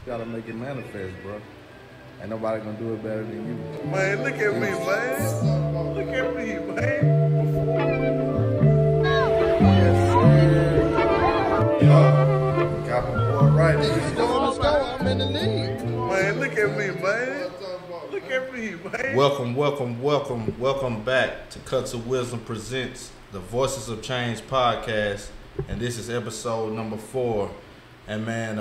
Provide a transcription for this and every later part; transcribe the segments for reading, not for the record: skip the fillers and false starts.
gotta make it manifest, bro. Ain't nobody gonna do it better than you. Man, look at me, man. Look at me, man. Got my boy right. I'm in the league. Man, look at me, man. Look at me, man. Welcome back to Cuts of Wisdom presents the Voices of Change podcast, and this is episode number 4. And man,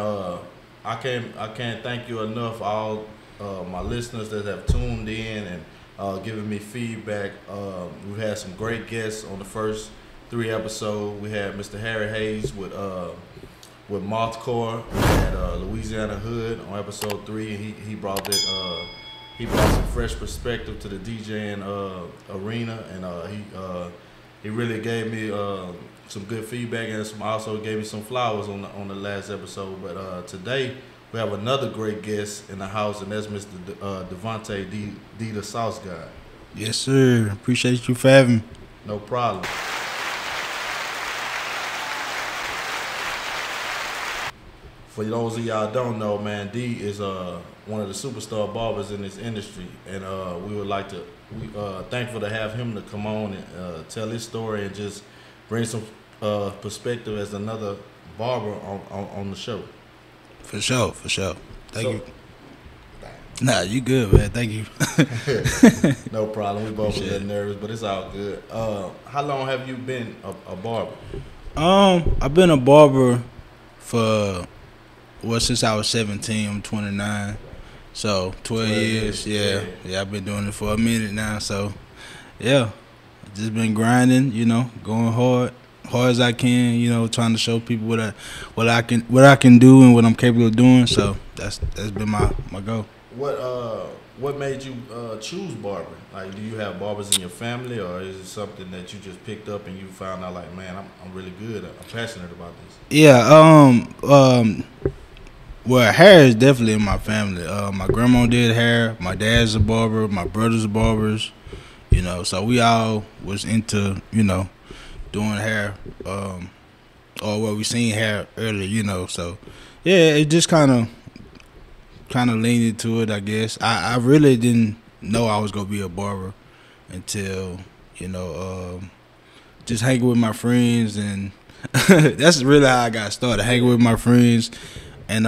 I can't thank you enough, all my listeners that have tuned in and given me feedback. We had some great guests on the first 3 episodes. We had Mr. Harry Hayes with Mothcore. We had Louisiana Hood on episode 3. He brought that he brought some fresh perspective to the DJing arena, and he really gave me some good feedback, and also gave me some flowers on the last episode. But today we have another great guest in the house, and that's Mr. Devontae D, the Sauce Guy. Yes, sir. Appreciate you for having me. No problem. For those of y'all don't know, Man Dee is one of the superstar barbers in this industry, and we would like to thankful to have him to come on and tell his story and just bring some perspective as another barber on the show. For sure. Thank you. Nah, you good, man. Thank you. No problem. We both a little nervous, but it's all good. How long have you been a barber? I've been a barber for since I was 17. I'm 29, so 12 years. Yeah, I've been doing it for a minute now. So yeah, just been grinding. Going hard as I can. Trying to show people what I can do and what I'm capable of doing. So that's been my goal. What made you choose barber? Like, do you have barbers in your family, or is it something that you just picked up and you found out like, man, I'm really good. I'm passionate about this. Yeah. Well, hair is definitely in my family. My grandma did hair. My dad's a barber. My brother's are barbers. So we all was into doing hair. We seen hair earlier. So yeah, it just kind of leaned into it, I guess. I really didn't know I was gonna be a barber until just hanging with my friends, and that's really how I got started, hanging with my friends. And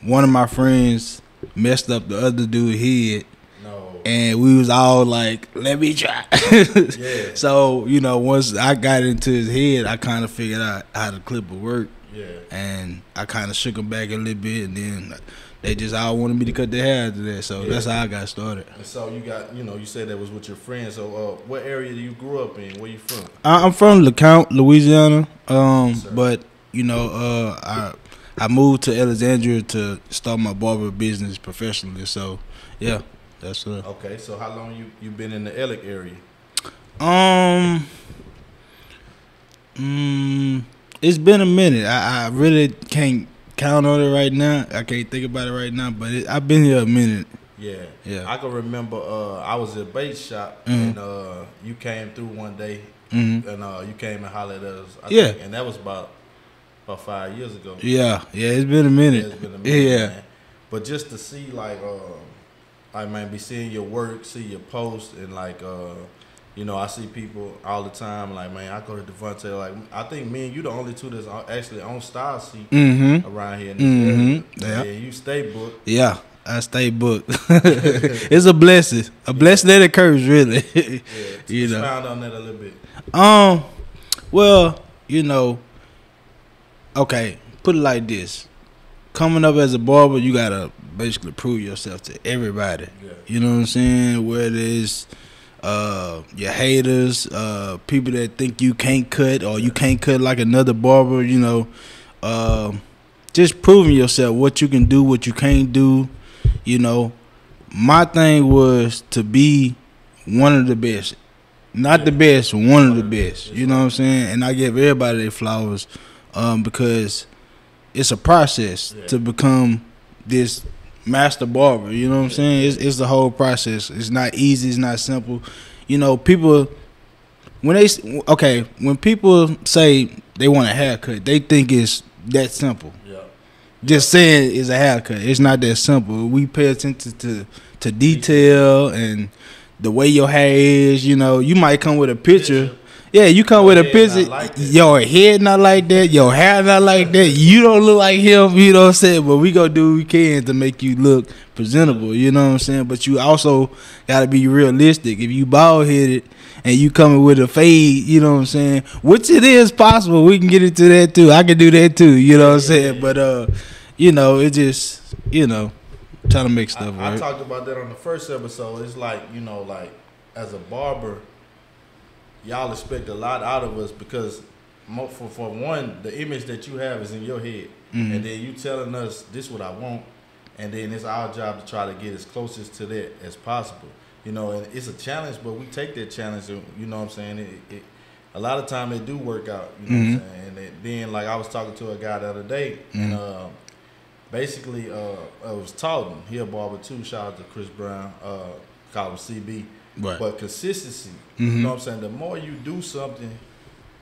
one of my friends messed up the other dude's head. No. And we was all like, let me try. Yeah. So once I got into his head, I kind of figured out how the clip would work. Yeah. And I kind of shook him back a little bit, and then they just all wanted me to cut their hair after that. So that's how I got started. And so you got, you said that was with your friends. So what area do you grew up in? Where you from? I'm from LeCount, Louisiana. But I moved to Alexandria to start my barber business professionally. So yeah, that's it. Okay. So how long you been in the Ellick area? It's been a minute. I really can't count on it right now. I can't think about it right now, but I've been here a minute. Yeah. I can remember I was at a bait shop, and you came through one day, and you came and hollered at us. I think, and that was about 5 years ago. Yeah, it's been a minute. It's been a minute, man. But just to see, like, be seeing your work, see your posts, and like, I see people all the time. Like, man, I go to Devontae. Like, I think me and you the only two that's actually on Star Seat around here in this area. Yeah, you stay booked. Yeah, I stay booked. It's a blessing, and a curse, really. Yeah, expound on that a little bit. Well, okay, put it like this. Coming up as a barber, you gotta basically prove yourself to everybody. Yeah. You know what I'm saying? Whether it's your haters, people that think you can't cut or you can't cut like another barber, just proving yourself, what you can do, what you can't do. My thing was to be one of the best. Not the best, one of the best. You know what I'm saying? And I give everybody their flowers because it's a process to become this master barber. You know what I'm saying? It's the whole process. It's not easy. It's not simple. People when people say they want a haircut, they think it's that simple. Yeah. just saying it's a haircut. It's not that simple. We pay attention to detail and the way your hair is. You know, you might come with a picture. Yeah, you come with a picture. Like your head not like that. Your hair not like that. You don't look like him. You know what I'm saying? But we gonna do what we can to make you look presentable. You know what I'm saying? But you also gotta be realistic. If you bald headed and you coming with a fade, you know what I'm saying? Which it is possible. We can get into that too. I can do that too. You know what I'm saying? But you know, it just trying to make stuff right. I talked about that on the first episode. It's like, you know, like as a barber, y'all expect a lot out of us because for one, the image that you have is in your head. And then you telling us this is what I want, and then it's our job to try to get as closest to that as possible. You know, and it's a challenge, but we take that challenge, and you know what I'm saying? A lot of time it do work out, you know what I'm saying? And then, like, I was talking to a guy the other day, and basically, I was Talton. He a barber too. Shout out to Chris Brown, call him CB. Right. But consistency, you know what I'm saying? The more you do something,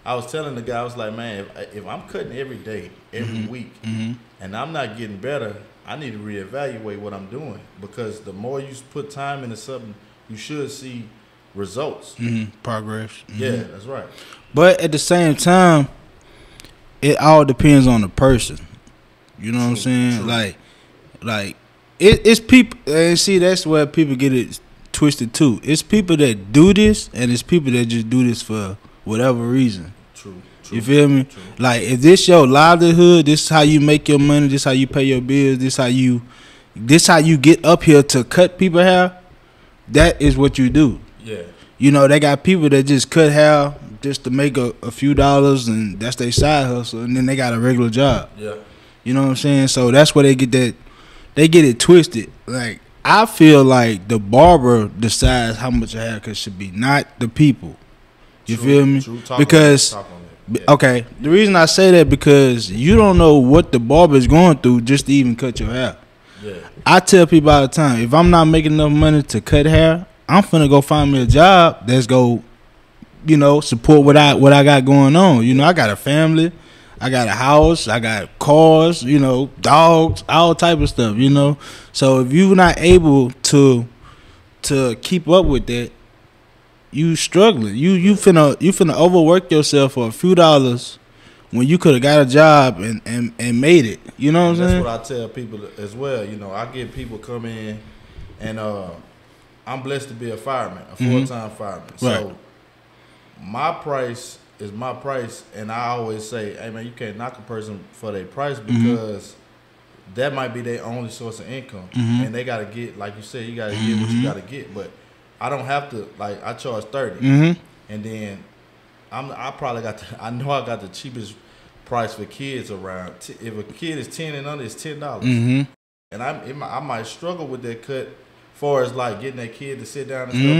I was telling the guy, I was like, man, if I'm cutting every day, every week, and I'm not getting better, I need to reevaluate what I'm doing, because the more you put time into something, you should see results. Progress. Yeah, that's right. But at the same time, it all depends on the person. You know what I'm saying? True. Like it's people, and see, that's where people get it twisted too. It's people that do this, and it's people that just do this for whatever reason. True. You feel me? True. Like, if this your livelihood, this is how you make your money, this how you pay your bills, this how you get up here to cut people hair, that is what you do. Yeah. You know, they got people that just cut hair just to make a few dollars, and that's their side hustle, and then they got a regular job. Yeah. You know what I'm saying? So that's where they get it twisted. Like, I feel like the barber decides how much a haircut should be, not the people. You feel me? Because okay, the reason I say that, because you don't know what the barber is going through just to even cut your hair. Yeah. I tell people all the time, if I'm not making enough money to cut hair, I'm finna go find me a job that's go, you know, support what I got going on. You know, I got a family, I got a house, I got cars, you know, dogs, all type of stuff, you know. So if you're not able to keep up with that, you struggling. You finna overwork yourself for a few dollars when you could have got a job and made it. You know what I'm saying? That's what I tell people as well. You know, I get people come in, and I'm blessed to be a fireman, a full-time fireman. Right. So my price is my price, and I always say, hey man, you can't knock a person for their price, because that might be their only source of income, and they gotta get, like you said, you gotta get what you gotta get. But I don't have to, like, I charge 30, and then I probably got I know I got the cheapest price for kids around. If a kid is 10 and under, it's $10, and I might struggle with that cut, far as like getting that kid to sit down and stuff.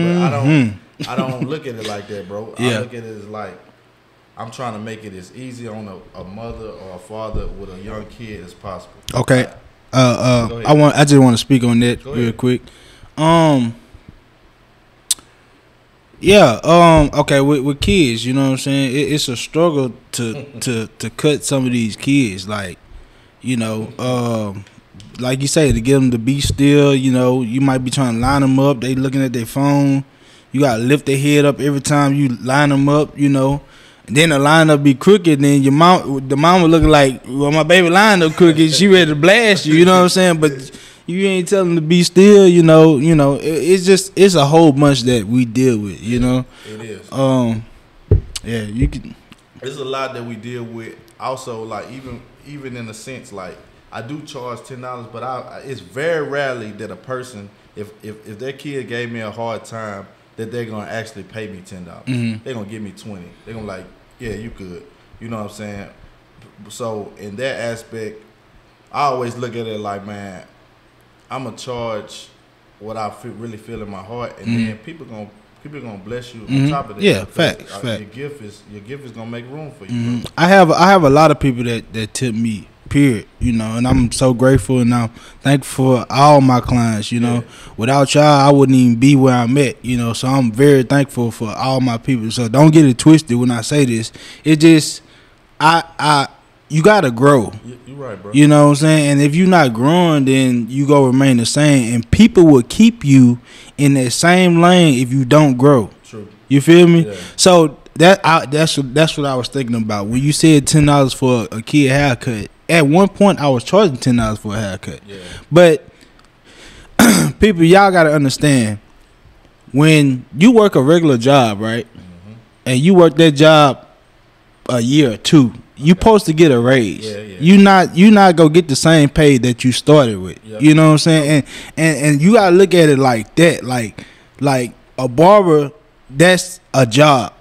But I don't look at it like that, bro. I look at it as like, I'm trying to make it as easy on a mother or a father with a young kid as possible. Okay. I just want to speak on that real quick. Okay, with kids, you know what I'm saying? It's a struggle to cut some of these kids, like, you know, like you say, to get them to be still. You know, you might be trying to line them up. They looking at their phone. You gotta lift their head up every time you line them up. You know, and then the lineup be crooked. Then the mom looking like, well, my baby line up crooked. She ready to blast you. You know what I'm saying? But you ain't telling them to be still. You know. It's a whole bunch that we deal with. You know. It is. Yeah, you can. There's a lot that we deal with. Also, like, even in a sense, like, I do charge $10, but it's very rarely that a person, if their kid gave me a hard time, that they're gonna actually pay me $10. They're gonna give me $20. They're gonna like, yeah, you good. You know what I'm saying? So in that aspect, I always look at it like, man, I'm gonna charge what I really feel in my heart, and then people gonna bless you on top of that. Yeah, facts. Your gift is gonna make room for you. I have a lot of people that tip me. Period, you know, and I'm so grateful, and I'm thankful for all my clients, you know. Without y'all, I wouldn't even be where I'm at, you know. So I'm very thankful for all my people. So don't get it twisted when I say this. It just, you gotta grow. You right, bro. You know what I'm saying? And if you're not growing, then you go remain the same. And people will keep you in that same lane if you don't grow. True. You feel me? Yeah. So that's what I was thinking about when you said $10 for a kid haircut. At one point, I was charging $10 for a haircut. Yeah. But people, y'all gotta understand, when you work a regular job, right, and you work that job a year or two, you supposed to get a raise. Yeah. You not go get the same pay that you started with. Yep. You know what I'm saying? And you gotta look at it like that, like a barber, that's a job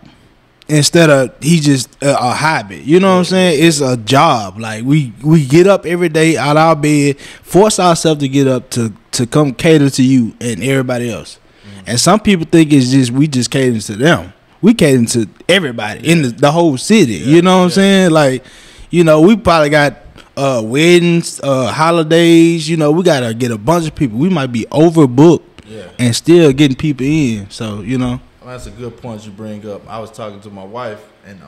instead of he just a hobby. You know what I'm saying? It's a job. Like we get up every day out our bed, force ourselves to get up to come cater to you and everybody else. And some people think it's just we just cater to them. We cater to everybody in the whole city. You know what I'm saying? Like, you know, we probably got weddings, holidays. You know, we gotta get a bunch of people. We might be overbooked and still getting people in. So, you know. Well, that's a good point you bring up. I was talking to my wife, and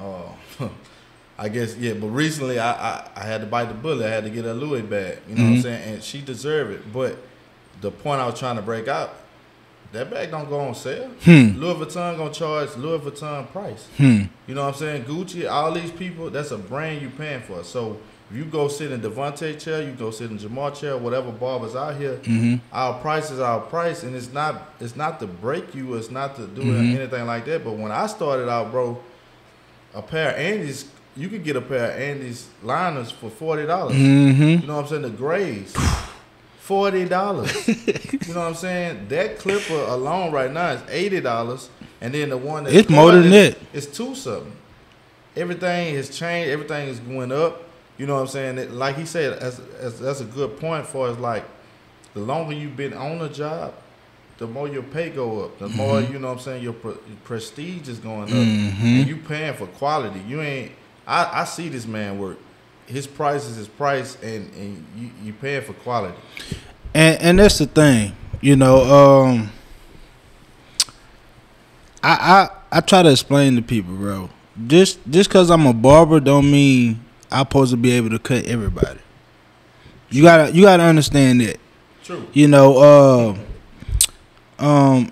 I guess, but recently I had to bite the bullet. I had to get a Louis bag. You know what I'm saying? And she deserved it. But the point I was trying to break out, that bag don't go on sale. Louis Vuitton gonna charge Louis Vuitton price. You know what I'm saying? Gucci, all these people, that's a brand you paying for. So if you go sit in Devontae chair, you go sit in Jamal chair, whatever barbers out here, our price is our price, and it's not to break you, it's not to do anything like that. But when I started out, bro, a pair of Andes, you could get a pair of Andes liners for $40. You know what I'm saying? The grays. $40. You know what I'm saying? That clipper alone right now is $80, and then the one that's it's more than that. It's $2 something. Everything has changed. Everything is going up. You know what I'm saying? Like he said, that's a good point for us. Like, the longer you've been on a job, the more your pay go up. The more, you know what I'm saying, your prestige is going up. And you paying for quality. You ain't. I see this man work. His price is his price, and you paying for quality. And that's the thing, you know. I try to explain to people, bro. Just because I'm a barber don't mean I'm supposed to be able to cut everybody. You gotta understand that. True. You know,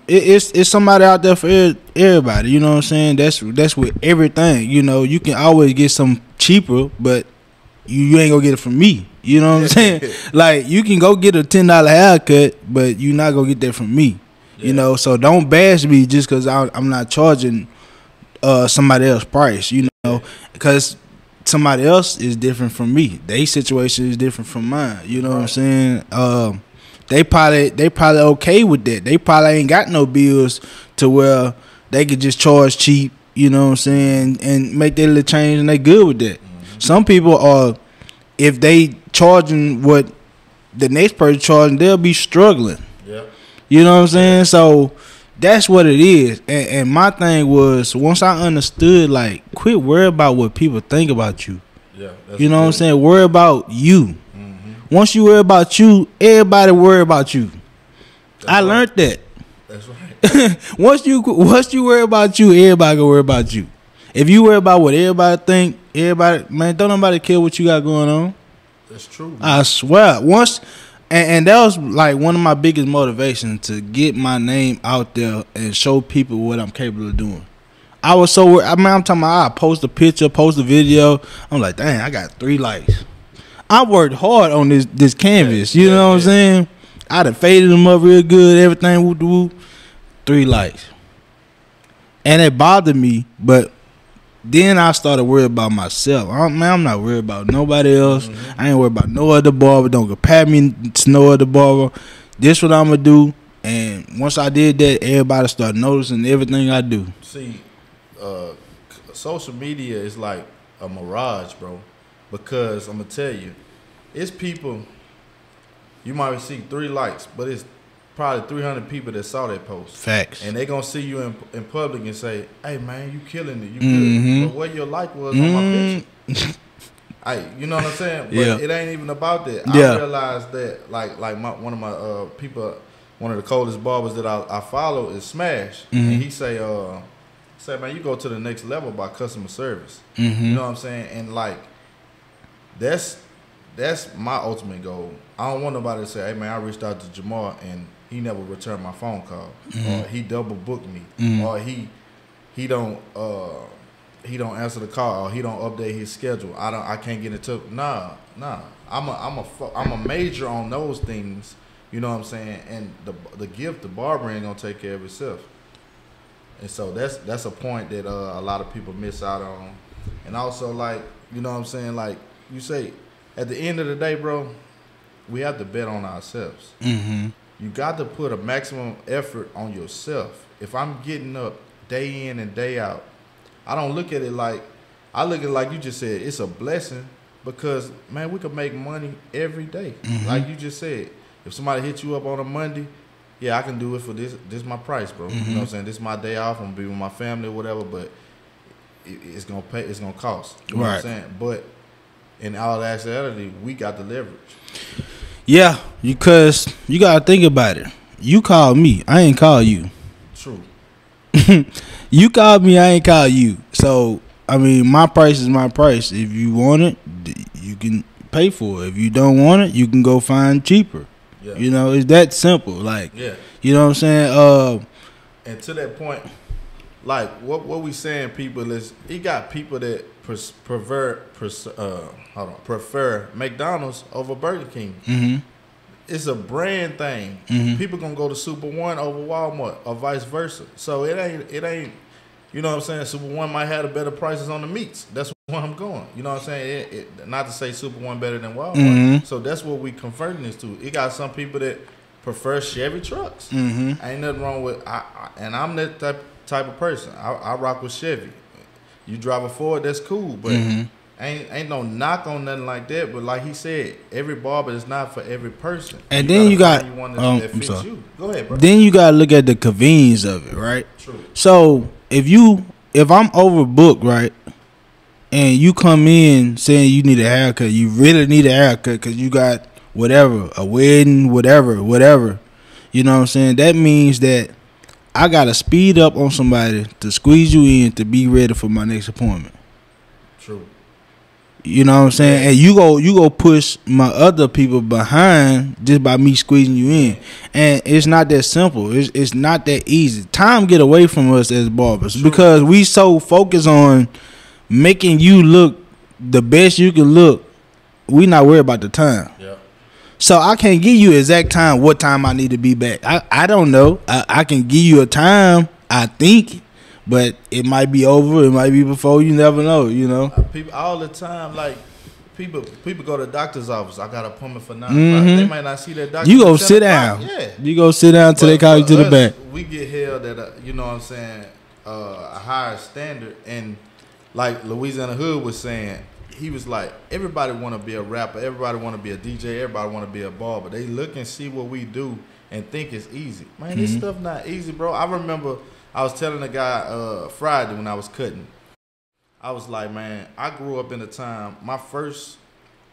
it's somebody out there for everybody. You know what I'm saying? That's with everything. You know, you can always get some cheaper, but you ain't gonna get it from me. You know what I'm saying? Like, you can go get a $10 haircut, but you not gonna get that from me. You know, so don't bash me just because I'm not charging somebody else's price. You know, because somebody else is different from me. Their situation is different from mine. You know what I'm saying? They probably okay with that. They probably ain't got no bills to where they could just charge cheap. You know what I'm saying? And make their little change, and they good with that. Some people are, if they charging what the next person charging, they'll be struggling. Yeah. You know what I'm saying? So that's what it is. And my thing was, once I understood, like, quit worry about what people think about you. Yeah. You know what I'm saying? Worry about you. Once you worry about you, everybody worry about you. I learned that. That's right. once you worry about you, everybody gonna worry about you. If you worry about what everybody think, man, don't nobody care what you got going on. That's true. I swear. And that was like one of my biggest motivations, to get my name out there and show people what I'm capable of doing. I was so worried. I mean, I'm talking about, I post a picture, post a video. I'm like, dang, I got 3 likes. I worked hard on this canvas. You know what I'm saying? I done faded them up real good, everything, whoop. 3 likes. And it bothered me, but then I started worrying about myself. I'm not worried about nobody else. I ain't worried about no other barber. Don't compare me to no other barber. This what I'm going to do. And once I did that, everybody started noticing everything I do. See, social media is like a mirage, bro. Because I'm going to tell you, it's people, you might see 3 likes, but it's probably 300 people that saw that post. Facts. And they gonna see you in public and say, "Hey man, you killing it, you good." But what your like was on my picture, you know what I'm saying? But it ain't even about that. I realized that, like one of my people, one of the coldest barbers that I follow is Smash, and he say, man, you go to the next level by customer service. You know what I'm saying? And like, that's my ultimate goal. I don't want nobody to say, "Hey man, I reached out to Jamar and he never returned my phone call, or he double booked me, or he don't answer the call, or he don't update his schedule. I can't get into nah. I'm a major on those things. You know what I'm saying? And the gift, the barber ain't gonna take care of itself. And so that's a point that a lot of people miss out on. And also, like, you know what I'm saying? Like you say, at the end of the day, bro, we have to bet on ourselves. Mm-hmm. You got to put a maximum effort on yourself. If I'm getting up day in and day out, I don't look at it like, I look at it like you just said, it's a blessing because, man, we could make money every day. Mm-hmm. Like you just said, if somebody hits you up on a Monday, yeah, I can do it for this. This is my price, bro. Mm-hmm. You know what I'm saying? This is my day off. I'm going to be with my family or whatever, but it's going to pay. It's going to cost. You know what I'm saying? But in all actuality, we got the leverage. Yeah, because you got to think about it. You called me. I ain't call you. True. You called me. I ain't call you. So, I mean, my price is my price. If you want it, you can pay for it. If you don't want it, you can go find cheaper. Yeah. You know, it's that simple. Like, yeah. You know what I'm saying? And to that point, like, what we saying, people, is he got people that prefer McDonald's over Burger King. Mm-hmm. It's a brand thing. Mm-hmm. People gonna go to Super One over Walmart or vice versa. So it ain't. You know what I'm saying? Super One might have the better prices on the meats. That's where I'm going. You know what I'm saying? Not to say Super One better than Walmart. Mm-hmm. So that's what we converting this to. It got some people that prefer Chevy trucks. Mm-hmm. Ain't nothing wrong with. And I'm that type of person. I rock with Chevy. You drive a Ford, that's cool, but ain't no knock on nothing like that. But like he said, every barber is not for every person. And then you got one that fits you. Go ahead, bro. Then you gotta look at the convenience of it, right? True. So if I'm overbooked, right, and you come in saying you need a haircut, you really need a haircut because you got whatever, a wedding, whatever. You know what I'm saying? That means that I gotta speed up on somebody to squeeze you in to be ready for my next appointment. True. You know what I'm saying? And you go push my other people behind just by me squeezing you in. And it's not that simple. It's not that easy. Time get away from us as barbers. True. Because we so focused on making you look the best you can look. We not worried about the time. Yeah. So I can't give you exact time, what time I need to be back. I don't know. I can give you a time, I think, but it might be over. It might be before. You never know, you know. People all the time, like, people go to the doctor's office. I got an appointment for 9 o'clock. They might not see that doctor. You go sit down. Yeah. You go sit down till they call you to the back. We get held at you know what I'm saying, a higher standard. And like Louisiana Hood was saying, he was like, everybody want to be a rapper, everybody want to be a DJ, everybody want to be a barber. They look and see what we do and think it's easy. Man, this stuff not easy, bro. I remember I was telling a guy Friday when I was cutting. I was like, man, I grew up in a time, my first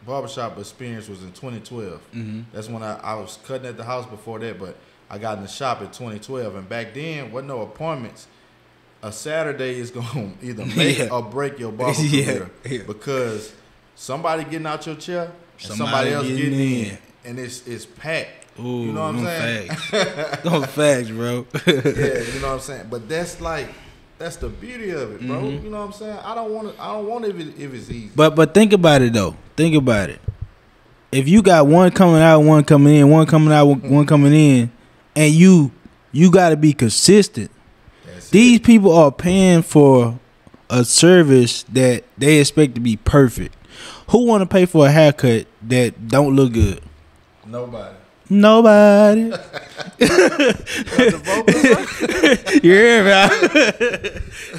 barbershop experience was in 2012. Mm-hmm. That's when I was cutting at the house before that, but I got in the shop in 2012. And back then, wasn't no appointments. A Saturday is going to either make or break your barber career because somebody getting out your chair and somebody else getting in. And it's packed. Ooh, you know what I'm saying? Don't facts, bro. Yeah, you know what I'm saying? But that's the beauty of it, bro. You know what I'm saying? I don't want it if it's easy. But think about it though. Think about it. If you got one coming out, one coming in, one coming out, one coming in, and you got to be consistent. These people are paying for a service that they expect to be perfect. Who want to pay for a haircut that don't look good? Nobody. You hear me?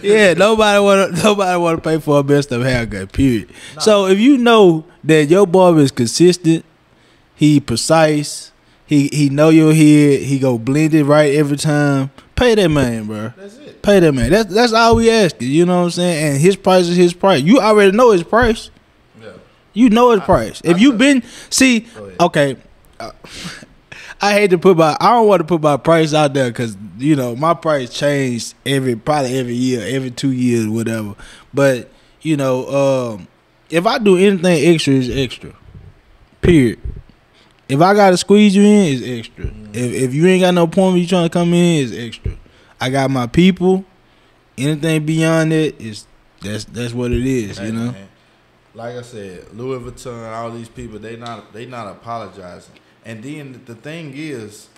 Yeah, nobody want to pay for a best of haircut. Period. No. So if you know that your barber is consistent, he precise, he know your head, he go blend it right every time. Pay that man, bro. That's it. Pay that man. That's all we asking. You know what I'm saying? And his price is his price. You already know his price. Yeah. You know his price. If you been okay. I hate to I don't want to put my price out there because you know my price changed probably every year, every 2 years, whatever. But you know, if I do anything extra, it's extra. Period. If I gotta squeeze you in, it's extra. If you ain't got no appointment, you trying to come in, it's extra. I got my people. Anything beyond that is that's what it is, Hey, you know. Man, like I said, Louis Vuitton, all these people, they not apologizing. And then the thing is,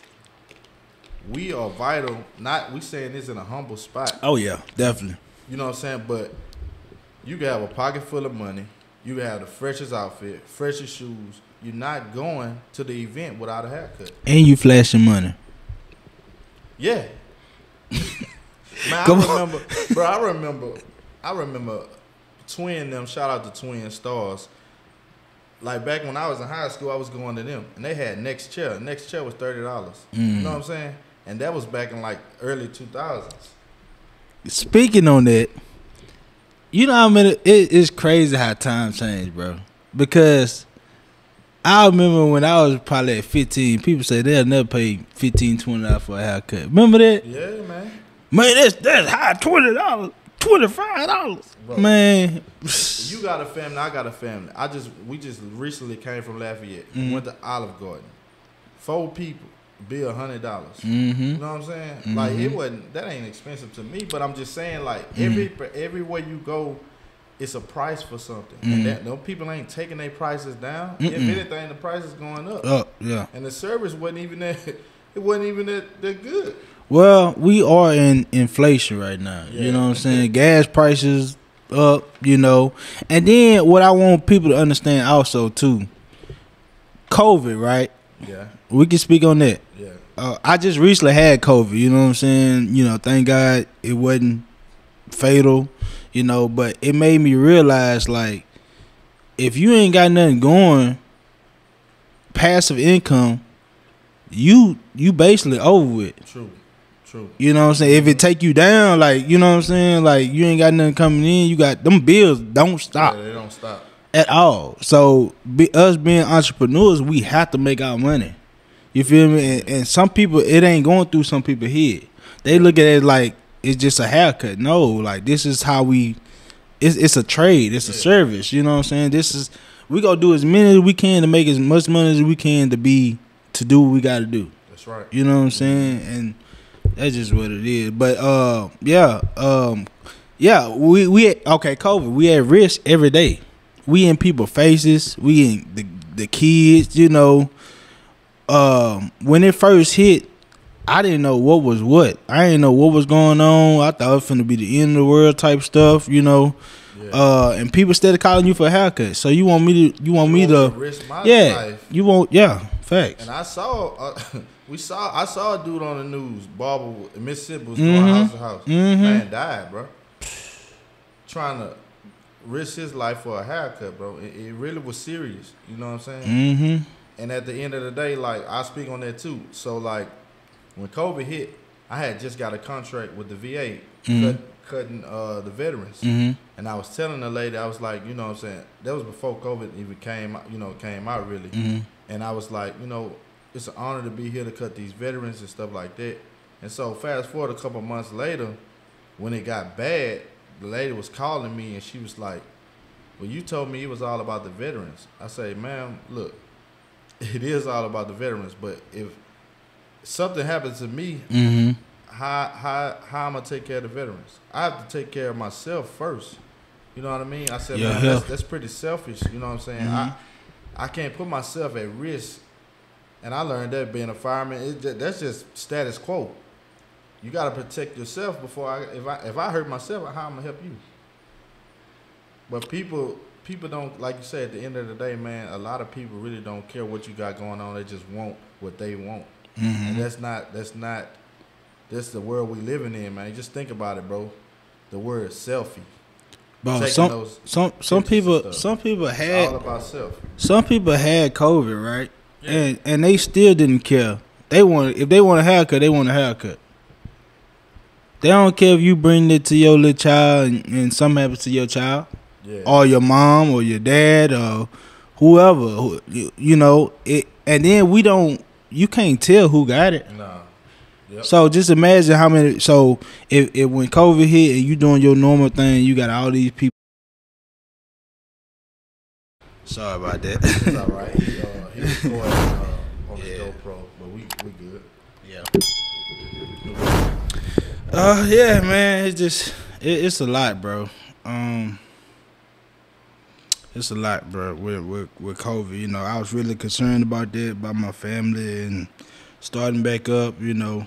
we are vital. Not we saying this in a humble spot. Oh yeah, definitely. You know what I'm saying? But you can have a pocket full of money. You can have the freshest outfit, freshest shoes. You're not going to the event without a haircut. And you flashing money. Yeah. Man, I remember Twin them, shout out to Twin Stars. Like back when I was in high school, I was going to them and they had Next Chair. Next Chair was $30. You know what I'm saying? And that was back in like early 2000s. Speaking on that, you know how many it's crazy how time changed, bro. Because I remember when I was probably at 15, people say they'll never pay $15, $20 for a haircut. Remember that? Yeah, man. Man, that's high, $20, $25. Bro, man. You got a family, I got a family. We just recently came from Lafayette. Went to Olive Garden. 4 people, bill $100. You know what I'm saying? Like it wasn't that ain't expensive to me, but I'm just saying like everywhere you go, it's a price for something. And that no people ain't taking their prices down. If anything, the price is going up. Yeah. And the service wasn't even that that good. Well, we are in inflation right now. Yeah. You know what I'm saying? Gas prices up, you know. And then what I want people to understand also too, COVID, right? Yeah. We can speak on that. Yeah. I just recently had COVID, you know what I'm saying? You know, thank God it wasn't fatal, you know, but it made me realize like if you ain't got nothing going, passive income, you basically over with. True. You know what I'm saying? If it take you down, like, you know what I'm saying? Like, you ain't got nothing coming in. You got them bills don't stop. Yeah, they don't stop. At all. So, us being entrepreneurs, we have to make our money. You feel me? And some people, it ain't going through some people's head. They look at it like it's just a haircut. No, like, this is how it's a trade. It's a service. You know what I'm saying? We gonna do as many as we can to make as much money as we can to do what we got to do. That's right. You know what I'm saying? And that's just what it is. But we COVID. We at risk every day. We in people's faces. We in the kids. You know, when it first hit, I didn't know what was what. I didn't know what was going on. I thought it was finna be the end of the world type stuff. You know. Yeah. And people started calling you for a haircut. So you want me to risk my life. You want facts. And I saw I saw a dude on the news, Barber in Mississippi was going house to house. Man died, bro. Trying to risk his life for a haircut, bro. It really was serious. You know what I'm saying? And at the end of the day, like I speak on that too. So like when COVID hit, I had just got a contract with the VA cutting the veterans. And I was telling the lady, I was like, you know what I'm saying? That was before COVID even came out really. And I was like, you know, it's an honor to be here to cut these veterans and stuff like that. And so fast forward a couple months later, when it got bad, the lady was calling me and she was like, well, you told me it was all about the veterans. I say, ma'am, look, it is all about the veterans, but if something happens to me, how I'm gonna take care of the veterans? I have to take care of myself first. You know what I mean? I said, man, that's pretty selfish. You know what I'm saying? I can't put myself at risk. And I learned that being a fireman, that's just status quo. You got to protect yourself before if I hurt myself, how I'm gonna help you? But people don't, like you said, at the end of the day, man, a lot of people really don't care what you got going on. They just want what they want. And that's the world we living in, man. Just think about it, bro. The word selfie. Bro, some people had all about self. Some people had COVID, right? Yeah. And they still didn't care. If they want a haircut, they want a haircut. They don't care if you bring it to your little child and something happens to your child, or your mom or your dad or whoever. You know it. And then you can't tell who got it. Nah. Yep. So just imagine how many. So if when COVID hit and you doing your normal thing, you got all these people Sorry about that. It's all right. He recorded on his GoPro, but we good. Yeah. Yeah, man. It's just it's a lot, bro. It's a lot, bro. With COVID, you know, I was really concerned about that, about my family and starting back up. You know,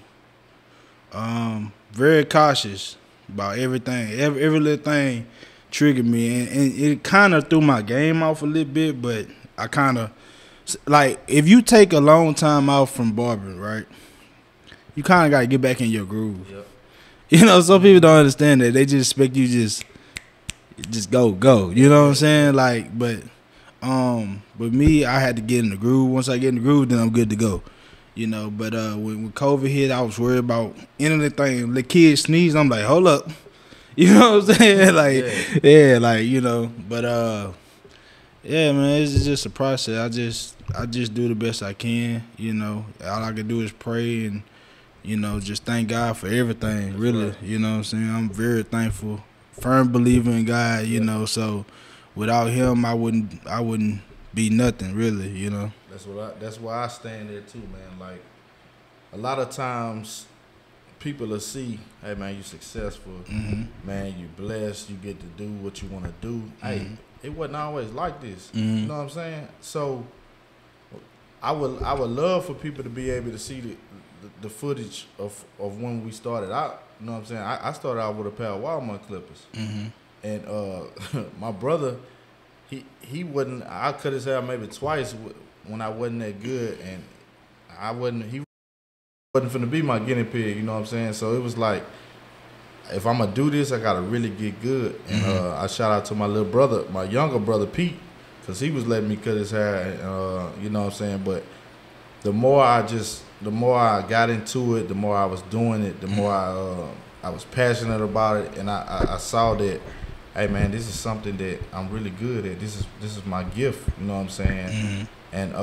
very cautious about everything. Every little thing triggered me, and it kind of threw my game off a little bit. But I kind of like, if you take a long time out from barbering, right? You kind of got to get back in your groove. Yep. You know, some people don't understand that. They just expect you just go. You know what I'm saying? Like, but me, I had to get in the groove. Once I get in the groove, then I'm good to go. You know, but when COVID hit, I was worried about anything. The kids sneezed, I'm like, hold up. You know what I'm saying? Like, yeah, like, you know. But yeah, man, it's just a process. I just do the best I can. You know, all I can do is pray and, you know, just thank God for everything. That's really, right. You know what I'm saying? I'm very thankful. Firm believer in God, you know. So without Him, I wouldn't be nothing, really, you know. That's why I stand there too, man. Like, a lot of times people will see, hey man, you successful, man, you blessed, you get to do what you want to do. Hey, it wasn't always like this. You know what I'm saying? So I would love for people to be able to see the footage of when we started out. You know what I'm saying? I started out with a pair of Walmart clippers, and my brother, he wasn't. I cut his hair maybe twice when I wasn't that good, and he wasn't finna be my guinea pig. You know what I'm saying? So it was like, if I'm gonna do this, I gotta really get good. And I shout out to my little brother, my younger brother Pete, because he was letting me cut his hair. And, you know what I'm saying? But the more I got into it, the more I was doing it, the more I was passionate about it, and I saw that, hey man, this is something that I'm really good at. This is my gift. You know what I'm saying? And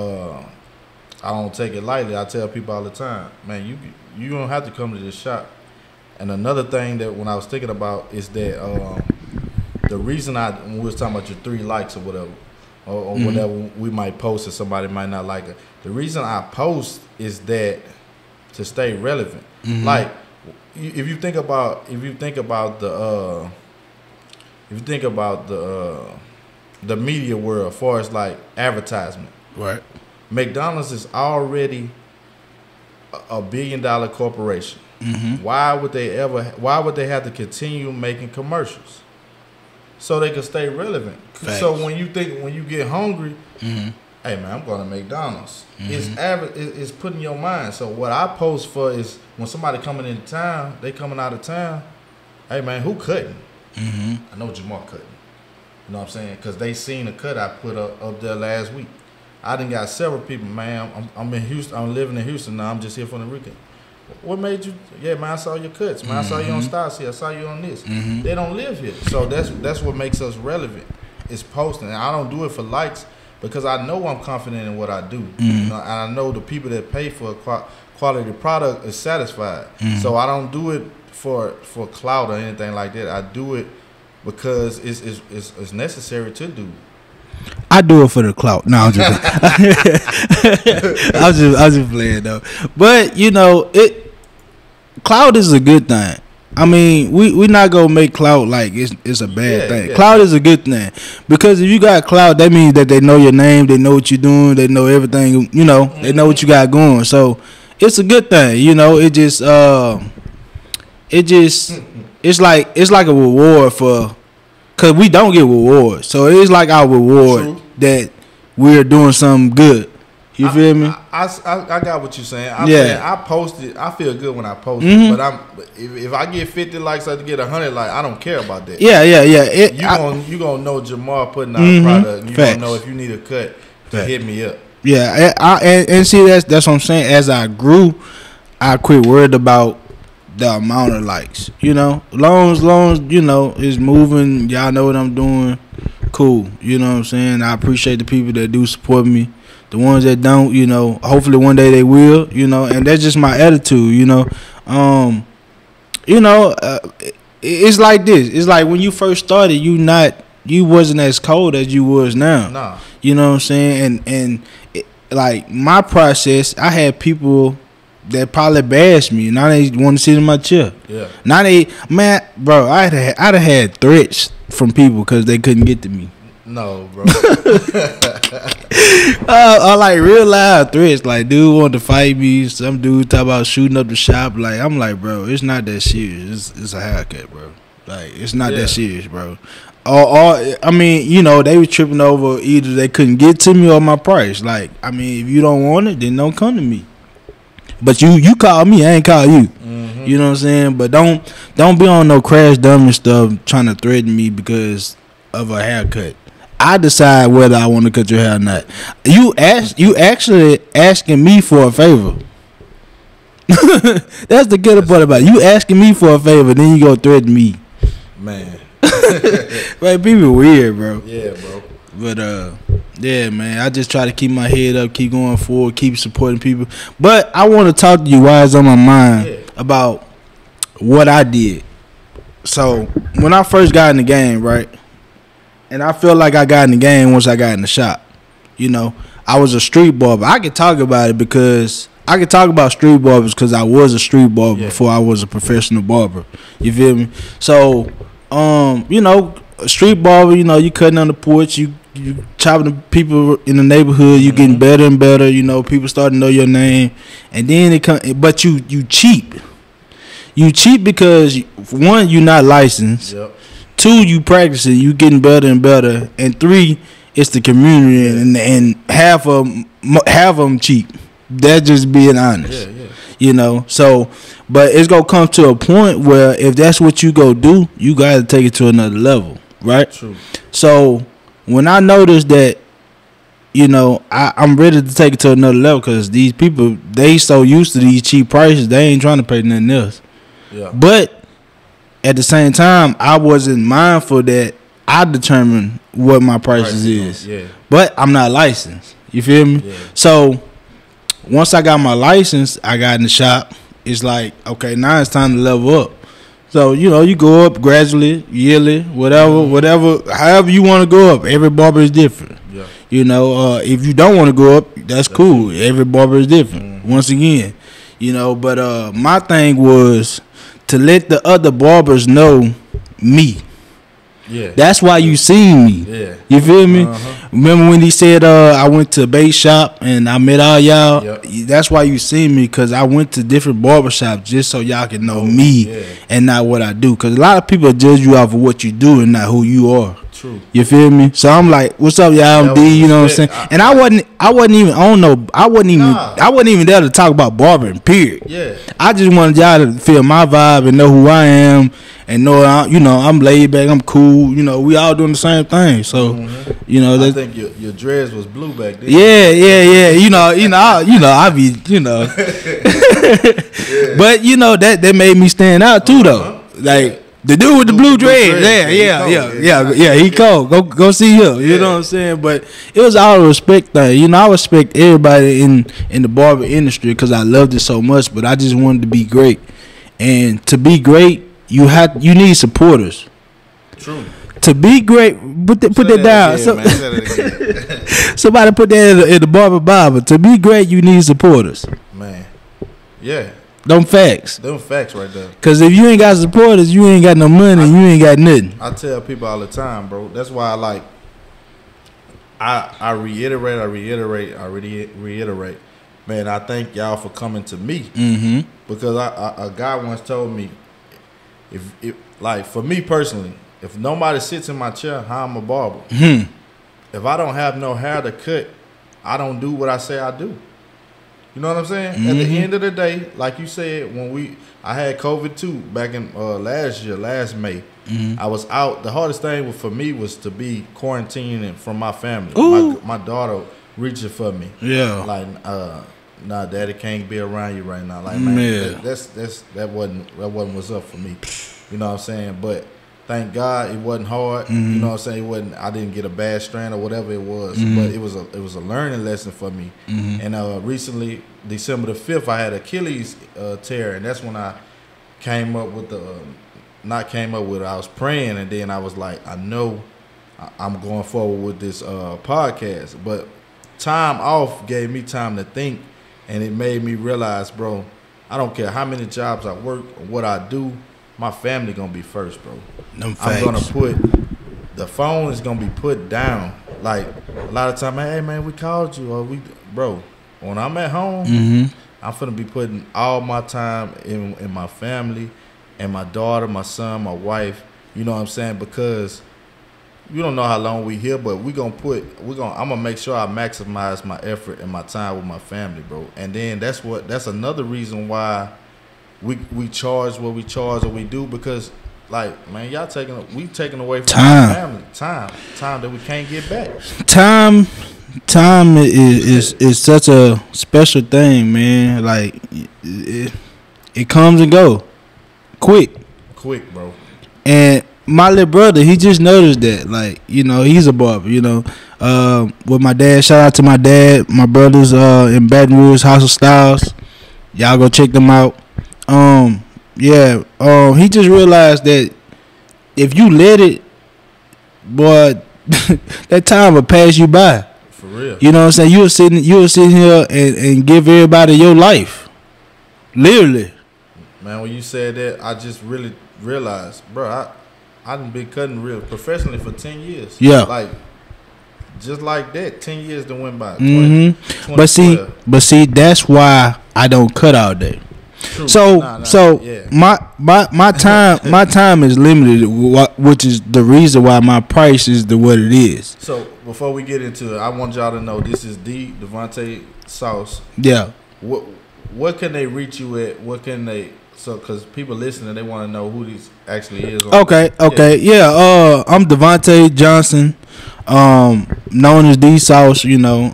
I don't take it lightly. I tell people all the time, man, you don't have to come to this shop. And another thing that when I was thinking about is that the reason when we was talking about your 3 likes or whatever, or whatever we might post that somebody might not like it. The reason I post is that to stay relevant. Like, if you think about the media world, as far as like advertisement, right? McDonald's is already a $1 billion corporation. Why would they have to continue making commercials? So they can stay relevant. Facts. So when you get hungry, hey man, I'm going to McDonald's. It's put in your mind. So what I post for is when somebody coming into town, they coming out of town, hey man, who cutting? I know Jamar cutting. You know what I'm saying? Because they seen a cut I put up there last week. I done got several people, man. I'm in Houston. I'm living in Houston now. I'm just here for the weekend. What made you? Yeah, man, I saw your cuts. Man, I saw you on Stars here. I saw you on this. They don't live here. So that's what makes us relevant. It's posting. And I don't do it for likes because I know I'm confident in what I do. You know, and I know the people that pay for a quality product is satisfied. So I don't do it for clout or anything like that. I do it because it's necessary to do. I do it for the clout. No, I'm just I was just playing though. But you know, clout is a good thing. I mean, we not gonna make clout like it's a bad thing. Yeah. Clout is a good thing because if you got clout, that means that they know your name, they know what you're doing, they know everything. You know, they know what you got going. So it's a good thing. You know, it's like a reward for. Cause we don't get rewards, so it's like our reward. True. That we're doing something good. You feel me? I got what you're saying. I posted. I feel good when I post it, but if I get 50 likes, I get 100 likes. I don't care about that. Yeah. You gonna know Jamar putting out a product. You gonna know if you need a cut to hit me up. Yeah, and see that's what I'm saying. As I grew, I quit worried about the amount of likes, you know, long as you know it's moving, y'all know what I'm doing, cool, you know what I'm saying. I appreciate the people that do support me. The ones that don't, you know, hopefully one day they will, you know, and that's just my attitude, you know. It's like this. It's like when you first started, you not you wasn't as cold as you was now. Nah. You know what I'm saying? And like my process, I had people that probably bashed me. Now they want to sit in my chair. Yeah. Now they, man, bro, I'd have had threats from people because they couldn't get to me. No, bro. I like real loud threats. Like, dude wanted to fight me. Some dude talk about shooting up the shop. Like, I'm like, bro, it's not that serious. It's a haircut, bro. Like, it's not that serious, bro. Or I mean, you know, they were tripping over either they couldn't get to me or my price. Like, I mean, if you don't want it, then don't come to me. But you call me, I ain't call you. Mm-hmm. You know what I'm saying? But don't be on no crash dummy stuff trying to threaten me because of a haircut. I decide whether I want to cut your hair or not. You actually asking me for a favor. That's the good part about it. You asking me for a favor, then you go threaten me. Man. Like, people weird, bro. Yeah, bro. But yeah, man, I just try to keep my head up, keep going forward, keep supporting people. But I want to talk to you while it's on my mind about what I did. So when I first got in the game, right, and I feel like I got in the game once I got in the shop. You know, I was a street barber. I could talk about it because I could talk about street barbers because I was a street barber before I was a professional barber. You feel me? So, you know, a street barber, you know, you cutting on the porch, you chopping the people in the neighborhood, you getting better and better, you know, people starting to know your name, and then it come, but you cheap. You cheap because, one, you're not licensed. Yep. 2, you practicing, you getting better and better, and 3, it's the community, and half of them cheap. That's just being honest. Yeah. You know, so, but it's gonna come to a point where if that's what you go do, you gotta take it to another level, right? True. So when I noticed that, you know, I'm ready to take it to another level because these people, they so used to these cheap prices, they ain't trying to pay nothing else. Yeah. But at the same time, I wasn't mindful that I determine what my prices is. Yeah. But I'm not licensed. You feel me? Yeah. So once I got my license, I got in the shop. It's like, okay, now it's time to level up. So, you know, you go up gradually, yearly, whatever, however you want to go up. Every barber is different. Yeah. You know, if you don't want to go up, that's cool. Every barber is different. Once again, you know, but my thing was to let the other barbers know me. Yeah. That's why you seen me. Yeah. You feel me? Remember when he said I went to a bait shop and I met all y'all? Yep. That's why you seen me, because I went to different barbershops just so y'all can know me and not what I do. Because a lot of people judge you off of what you do and not who you are. True. You feel me? So I'm like, what's up, y'all? I'm D, you know what I'm saying? And I wasn't even on no, I wasn't even there to talk about barbering, period. Yeah. I just wanted y'all to feel my vibe and know who I am and know, you know, I'm laid back, I'm cool, you know, we all doing the same thing. So, you know, I think your dreads was blue back then. Yeah. You know, I be, you know. But you know, that made me stand out too though. Like, the dude with the blue dreads, yeah, he cold. Go see him. You know what I'm saying? But it was all a respect thing. You know, I respect everybody in the barber industry because I loved it so much. But I just wanted to be great, and to be great, you need supporters. True. To be great, put that down. Somebody put that in the barber Bible. To be great, you need supporters. Man, yeah. Them facts right there. Because if you ain't got supporters, you ain't got no money, you ain't got nothing. I tell people all the time, bro. That's why I reiterate. Man, I thank y'all for coming to me. Mm-hmm. Because a guy once told me, if like for me personally, if nobody sits in my chair, how I'm a barber. Mm-hmm. If I don't have no hair to cut, I don't do what I say I do. You know what I'm saying? Mm-hmm. At the end of the day, like you said, I had COVID too back in last May. Mm-hmm. I was out. The hardest thing for me was to be quarantining from my family. My daughter reaching for me. Yeah. Like, nah, daddy can't be around you right now. Like, man, that wasn't what's up for me. You know what I'm saying? But thank God it wasn't hard. Mm-hmm. You know what I'm saying? I didn't get a bad strand or whatever it was. Mm-hmm. But it was a learning lesson for me. Mm-hmm. And recently, December the 5th, I had Achilles tear, and that's when I came up with I was praying, and then I was like, I know I'm going forward with this podcast. But time off gave me time to think, and it made me realize, bro, I don't care how many jobs I work or what I do, my family gonna be first, bro. I'm gonna put the phone is gonna be put down. Like a lot of time, hey man, we called you, or bro. When I'm at home, I'm finna be putting all my time in my family and my daughter, my son, my wife. You know what I'm saying? Because you don't know how long we here, but I'm gonna make sure I maximize my effort and my time with my family, bro. And then that's another reason why we charge what we charge or we do, because like, man, we taking away from our family time that we can't get back. Time is such a special thing, man. Like it comes and go quick, bro. And my little brother, he just noticed that, like, you know, he's a barber, you know. With my dad, shout out to my dad, my brothers in Baton Rouge, House of Styles. Y'all go check them out. He just realized that if you let it, boy, that time will pass you by. For real. You know what I'm saying? You were sitting here and give everybody your life. Literally. Man, when you said that, I just really realized, bro, I done been cutting real professionally for 10 years. Yeah. Like, just like that, 10 years that went by. 20, but see, that's why I don't cut all day. True. My time is limited, which is the reason why my price is what it is. So before we get into it, I want y'all to know this is Devontae Sauce. Yeah. What can they reach you at? What can they? So, because people listening, they want to know who this actually is. Okay. I'm Devontae Johnson, known as D Sauce. You know,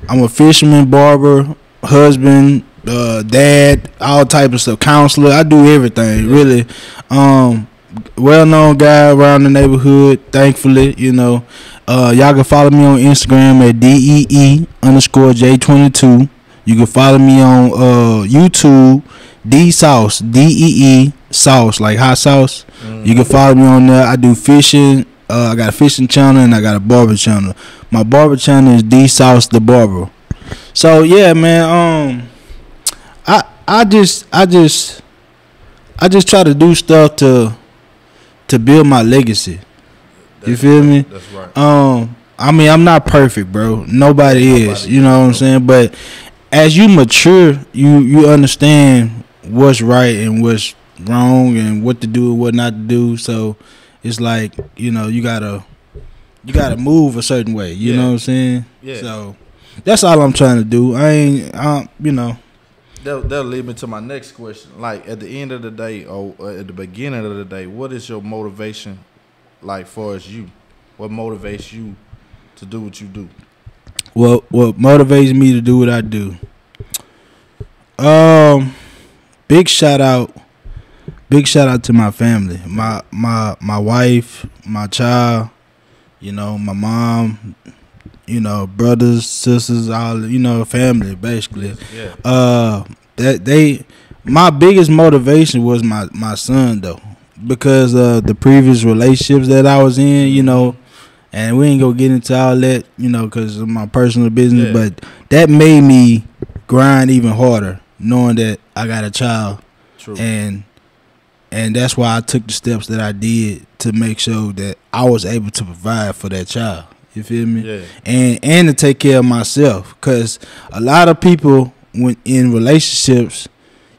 I'm a fisherman, barber, husband, dad, all type of stuff, counselor. I do everything, really. Well-known guy around the neighborhood, thankfully. You know, y'all can follow me on Instagram at DEE_J22. You can follow me on YouTube, D Sauce, DEE Sauce, like hot sauce. You can follow me on there. I do fishing. I got a fishing channel and I got a barber channel. My barber channel is D Sauce the Barber. So yeah, man. I just try to do stuff to build my legacy. You feel me? That's right. I mean, I'm not perfect, bro. Nobody is. You know what I'm saying? But as you mature, you understand what's right and what's wrong and what to do and what not to do. So it's like, you know, you gotta move a certain way. You know what I'm saying? Yeah. So that's all I'm trying to do. You know. That'll lead me to my next question. Like, at the end of the day, or at the beginning of the day, what is your motivation, like, far as you? What motivates you to do what you do? What motivates me to do what I do? Big shout out to my family, my wife, my child, you know, my mom, you know, brothers, sisters, all, you know, family basically. Yeah. My biggest motivation was my son though, because of the previous relationships that I was in, you know. And we ain't gonna get into all that, you know, because of my personal business. Yeah. But that made me grind even harder, knowing that I got a child. True. And that's why I took the steps that I did to make sure that I was able to provide for that child. You feel me? Yeah. And to take care of myself. Because a lot of people, when in relationships,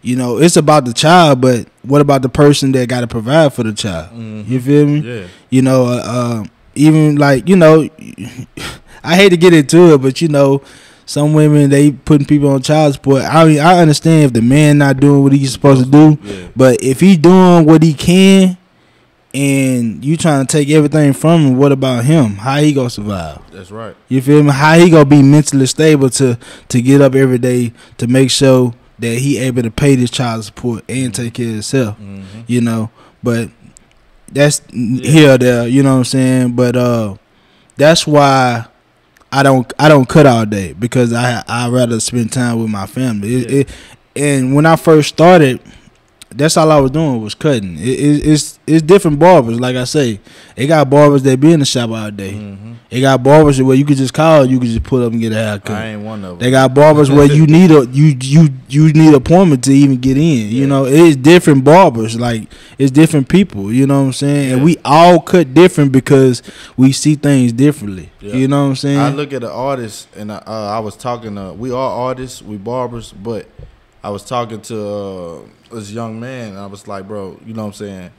you know, it's about the child, but what about the person that got to provide for the child? Mm-hmm. You feel me? Yeah. You know, even like, you know, I hate to get into it, but you know, some women, they putting people on child support. I mean, I understand if the man not doing what he's supposed to do, yeah. But if he doing what he can and you trying to take everything from him, what about him? How he gonna survive? That's right. You feel me? How he gonna be mentally stable to get up every day to make sure that he able to pay this child support and take care of himself? Mm-hmm. You know, but that's here or there, you know what I'm saying? But that's why I don't cut all day, because I rather spend time with my family. And when I first started that's all I was doing was cutting. It's different barbers. Like I say, they got barbers that be in the shop all day. Mm-hmm. They got barbers where you could just call, you could just pull up and get a haircut. I ain't one of them. They got barbers where you need you need an appointment to even get in. Yeah. You know, it's different barbers. Like it's different people. You know what I'm saying? Yeah. And we all cut different because we see things differently. Yeah. You know what I'm saying? I look at the artist, and I was talking to. We are artists, we barbers, but I was talking to this young man, and I was like, bro, you know what I'm saying?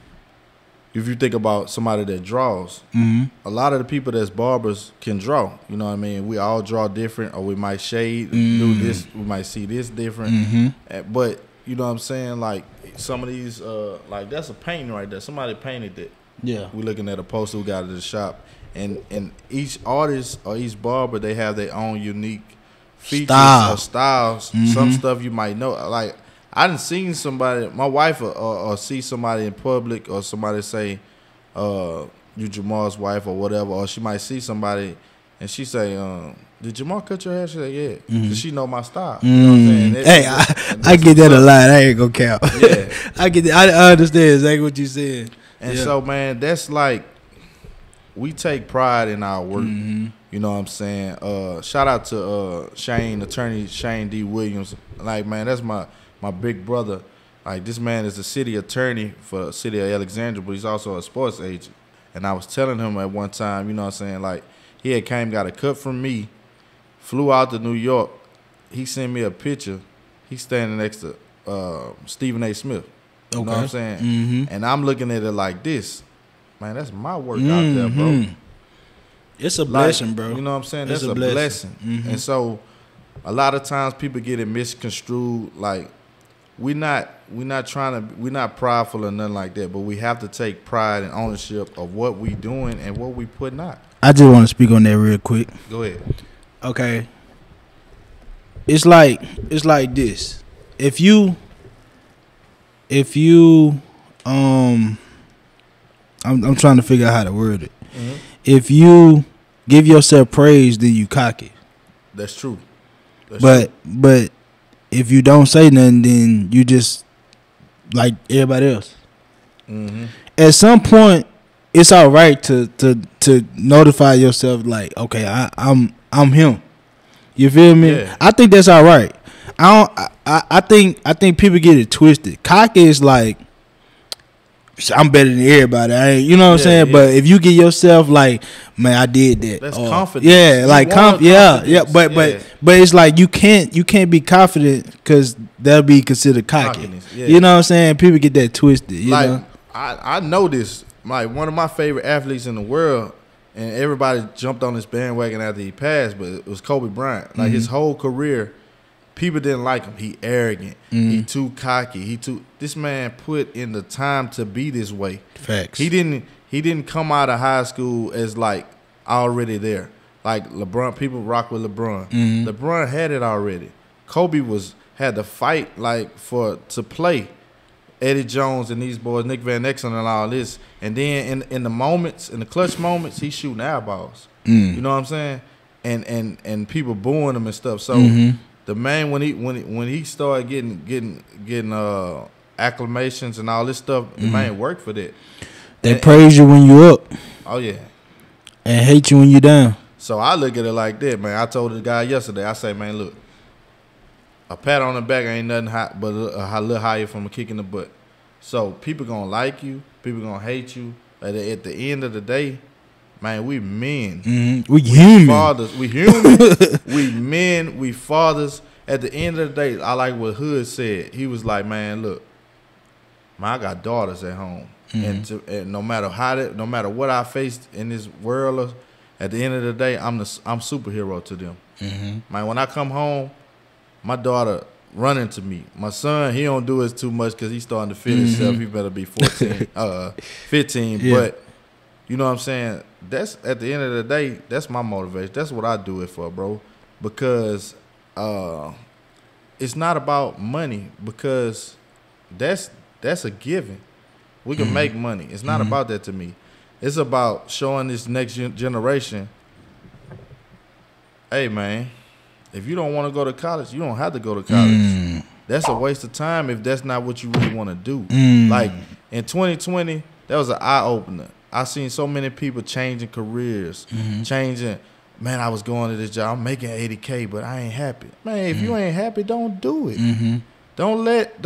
If you think about somebody that draws, a lot of the people that's barbers can draw. You know what I mean? We all draw different, or we might shade, do this, we might see this different. But you know what I'm saying? Like some of these, like that's a painting right there. Somebody painted that. Yeah. We looking at a poster we got at the shop, and each artist or each barber, they have their own unique features or styles. Some stuff you might know, like. I done seen somebody, my wife or see somebody in public, or somebody say, you Jamal's wife or whatever, or she might see somebody and she say, did Jamal cut your hair? She say, yeah. Cause she know my style. You know what I'm saying? Hey, I get that a lot. I ain't gonna count. Yeah. I get that. I understand exactly what you said. And so, man, that's like, we take pride in our work. You know what I'm saying? Shout out to attorney Shane D. Williams. Like, man, that's my big brother. Like, this man is a city attorney for the city of Alexandria, but he's also a sports agent. And I was telling him at one time, you know what I'm saying, like, he had came, got a cut from me, flew out to New York. He sent me a picture. He's standing next to Stephen A. Smith. You know what I'm saying? And I'm looking at it like this. Man, that's my work out there, bro. It's a blessing, like, bro. You know what I'm saying? It's That's a blessing. And so a lot of times people get it misconstrued. Like, we're not prideful or nothing like that, but we have to take pride and ownership of what we doing and what we putting out. I just want to speak on that real quick. Go ahead. Okay. It's like this. If you I'm trying to figure out how to word it. If you give yourself praise, then you cocky. That's true. But if you don't say nothing, then you just like everybody else. At some point, it's all right to notify yourself, like, okay, I'm him. You feel me? Yeah. I think that's all right. I think people get it twisted. Cocky is like, I'm better than everybody. You know what I'm saying? Yeah. But if you get yourself like, man, I did that. That's confidence. Yeah, like yeah. But it's like you can't be confident because that'll be considered cocky. Yeah. You know what I'm saying? People get that twisted. You know? I know this. Like, one of my favorite athletes in the world, and everybody jumped on this bandwagon after he passed, but it was Kobe Bryant. Like, his whole career, people didn't like him. He arrogant. He too cocky. This man put in the time to be this way. Facts. He didn't come out of high school as like already there. Like LeBron, people rock with LeBron. LeBron had it already. Kobe had to fight like to play. Eddie Jones and these boys, Nick Van Exel and all this. And then in the clutch moments, he's shooting airballs. You know what I'm saying? And people booing him and stuff. So the man, when he started getting acclamations and all this stuff, the man worked for that. They praise you when you up. Oh yeah. And hate you when you down. So I look at it like that, man. I told the guy yesterday, I say, man, look, a pat on the back ain't nothing hot but a little higher from a kick in the butt. So people gonna like you, people gonna hate you. At the end of the day, man, we men. We human. Fathers. We human. We men. We fathers. At the end of the day, I like what Hood said. He was like, man, look, man, I got daughters at home. And no matter no matter what I faced in this world, at the end of the day, I'm superhero to them. Man, when I come home, my daughter running to me. My son, he don't do it too much because he's starting to feel himself. He better be 14, 15. Yeah. But you know what I'm saying? That's at the end of the day, that's my motivation. That's what I do it for, bro. Because it's not about money, because that's a given. We can make money. It's not about that to me. It's about showing this next generation, hey, man, If you don't want to go to college, you don't have to go to college. That's a waste of time if that's not what you really want to do. Like in 2020, that was an eye opener. I seen so many people changing careers, changing. Man, I was going to this job. I'm making $80K, but I ain't happy. Man, if you ain't happy, don't do it. Don't let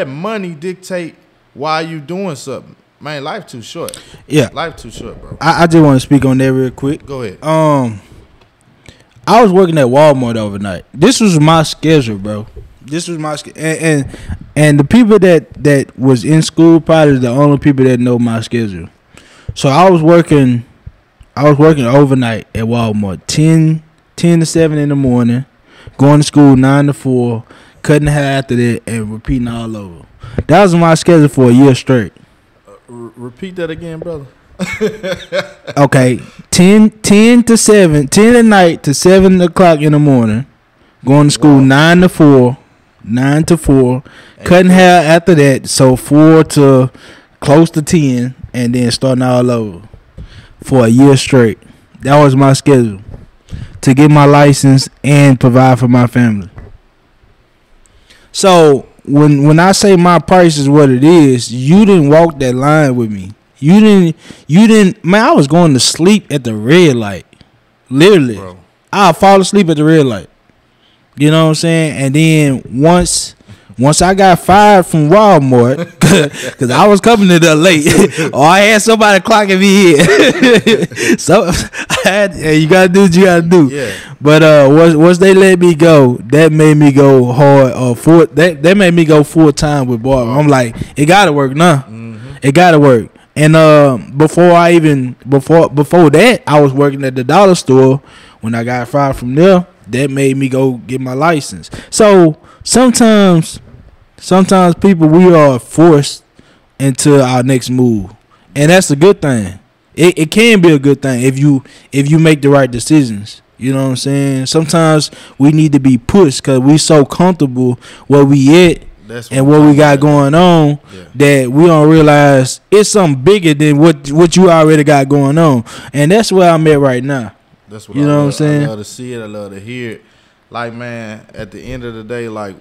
money dictate why you doing something. Man, life too short. Yeah, life too short, bro. I just want to speak on that real quick. Go ahead. I was working at Walmart overnight. This was my schedule, bro. This was my schedule, and the people that was in school probably the only people that know my schedule. So I was working overnight at Walmart, 10 to 7 in the morning, going to school 9 to 4, cutting hair after that, and repeating all over. That was my schedule for a year straight. Repeat that again, brother. Okay, 10 to 7, 10 at night to 7 o'clock in the morning, going to school 9 to 4, cutting hair after that, so 4 to close to 10, and then starting all over for a year straight. That was my schedule to get my license and provide for my family. So when I say my price is what it is, you didn't walk that line with me. You didn't. Man, I was going to sleep at the red light. Literally, bro. I'll fall asleep at the red light. You know what I'm saying? And then once I got fired from Walmart, because I was coming to there late, or I had somebody clocking me in. So you gotta do what you gotta do. Yeah. But once they let me go, that made me go hard. That made me go full time with Barber. I'm like, it gotta work now. It gotta work. And before that, I was working at the dollar store. When I got fired from there, that made me go get my license. So sometimes people, we are forced into our next move, and that's a good thing. It can be a good thing if you make the right decisions. You know what I'm saying? Sometimes we need to be pushed because we so comfortable where we at. And what we got going on, that we don't realize it's something bigger than what you already got going on. And that's where I'm at right now. That's what you know what I'm saying? I love to see it. I love to hear it. Like, man, at the end of the day, like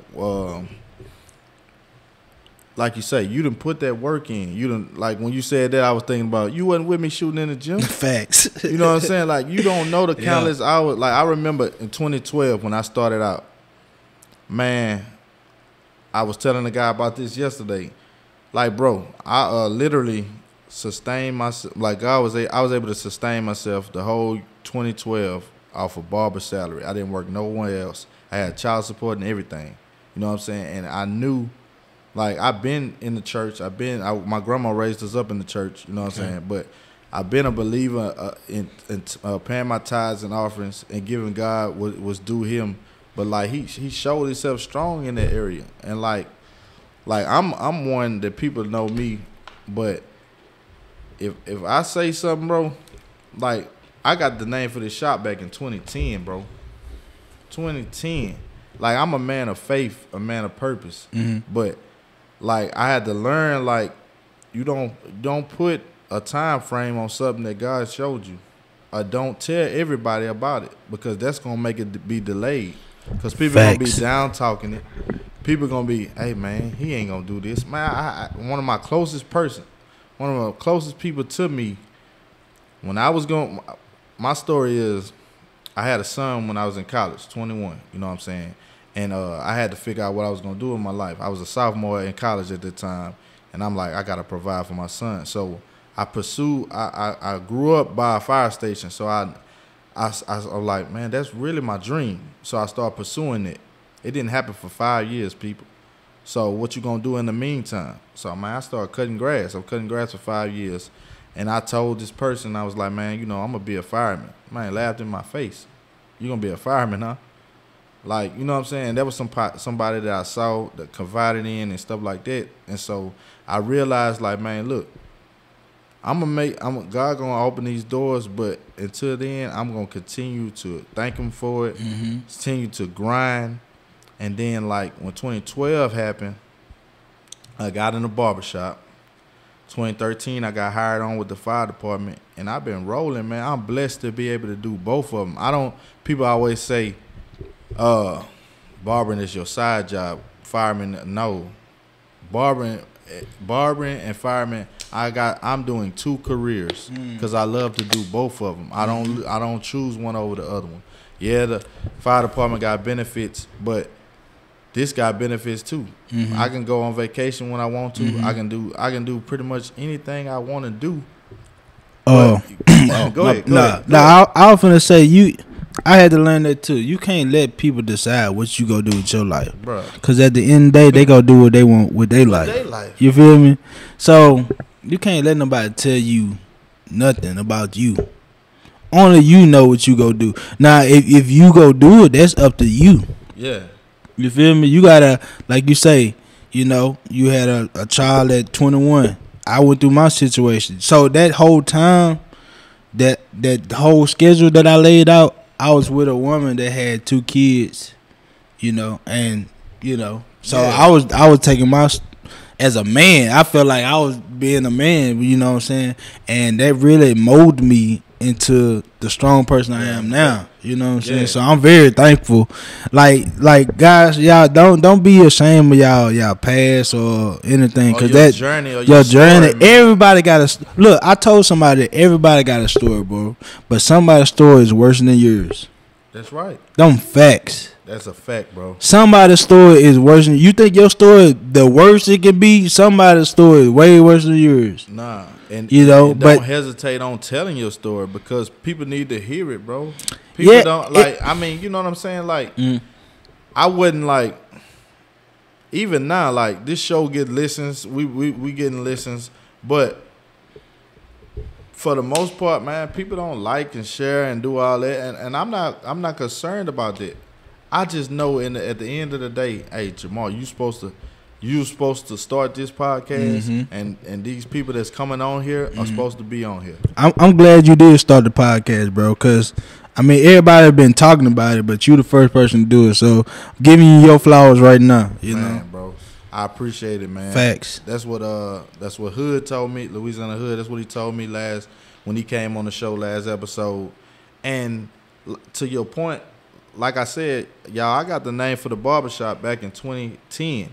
you say, you done put that work in. You done, like when you said that, I was thinking about you wasn't with me shooting in the gym. Facts. You know what I'm saying? Like, you don't know the countless hours. Like, I remember in 2012 when I started out, man, I was telling the guy about this yesterday. Like, bro, I literally sustained myself. Like, I was able to sustain myself the whole 2012 off of Barber salary. I didn't work nowhere else. I had child support and everything. You know what I'm saying? And I knew, like, I've been in the church. My grandma raised us up in the church. You know what I'm saying? But I've been a believer in paying my tithes and offerings and giving God what was due Him. But like he showed himself strong in that area, and like I'm one that people know me, but if I say something, bro, like I got the name for this shop back in 2010, bro. 2010, like I'm a man of faith, a man of purpose, but like I had to learn, like you don't put a time frame on something that God showed you, or don't tell everybody about it because that's gonna make it be delayed. Because people going to be down talking it. People going to be, hey, man, he ain't going to do this. Man, one of my closest people to me, when I was going, my story is, I had a son when I was in college, 21, you know what I'm saying? And I had to figure out what I was going to do in my life. I was a sophomore in college at the time, and I'm like, I got to provide for my son. So I grew up by a fire station, so I was like, man, that's really my dream. So I started pursuing it. It didn't happen for 5 years, people. So what you gonna do in the meantime? So, man, I started cutting grass. I'm cutting grass for 5 years. And I told this person, I was like, man, I'm gonna be a fireman. Man, laughed in my face. You gonna be a fireman, huh? Like, you know what I'm saying? That was somebody that I saw that confided in and stuff like that. And so I realized, like, man, look, God gonna open these doors, but until then, I'm gonna continue to thank Him for it, continue to grind, and then like when 2012 happened, I got in the barbershop. 2013, I got hired on with the fire department, and I've been rolling, man. I'm blessed to be able to do both of them. People always say, barbering is your side job. Fireman, no. Barbering and fireman, I'm doing two careers because I love to do both of them. I don't choose one over the other one. Yeah, the fire department got benefits, but this got benefits too. I can go on vacation when I want to. I can do pretty much anything I want to do. Go ahead. I was finna say I had to learn that too. You can't let people decide what you gonna do with your life, bro. Cause at the end of the day, they gonna do what they want with their life. You feel me? So you can't let nobody tell you nothing about you. Only you know what you go do. Now, if you go do it, that's up to you. Yeah. You feel me? You gotta, like you say, you had a child at 21. I went through my situation. So that whole time, that whole schedule that I laid out, I was with a woman that had 2 kids, so I was taking as a man. I felt like I was being a man, you know what I'm saying? And that really molded me into the strong person I am now. You know what I'm saying? So I'm very thankful. Like guys, y'all don't be ashamed of y'all past or anything, because that your journey. Story, everybody got a look. I told somebody that everybody got a story, bro, but somebody's story is worse than yours. That's right. Them facts. That's a fact, bro. Somebody's story is worse than you think your story. The worst it can be, somebody's story is way worse than yours. Nah, and but don't hesitate on telling your story, because people need to hear it, bro. People don't like. I mean, you know what I'm saying? Like, I wouldn't like. Even now, like, this show get listens. We getting listens, but for the most part, man, people don't like and share and do all that, and I'm not concerned about that. I just know at the end of the day, hey, Jamal, you supposed to start this podcast, and these people that's coming on here are supposed to be on here. I'm glad you did start the podcast, bro, because I mean, everybody been talking about it, but you the first person to do it. So giving you your flowers right now, you know, bro. I appreciate it, man. Facts. That's what Hood told me, Louisiana Hood. That's what he told me when he came on the show last episode. And to your point, like I said, y'all, I got the name for the barbershop back in 2010.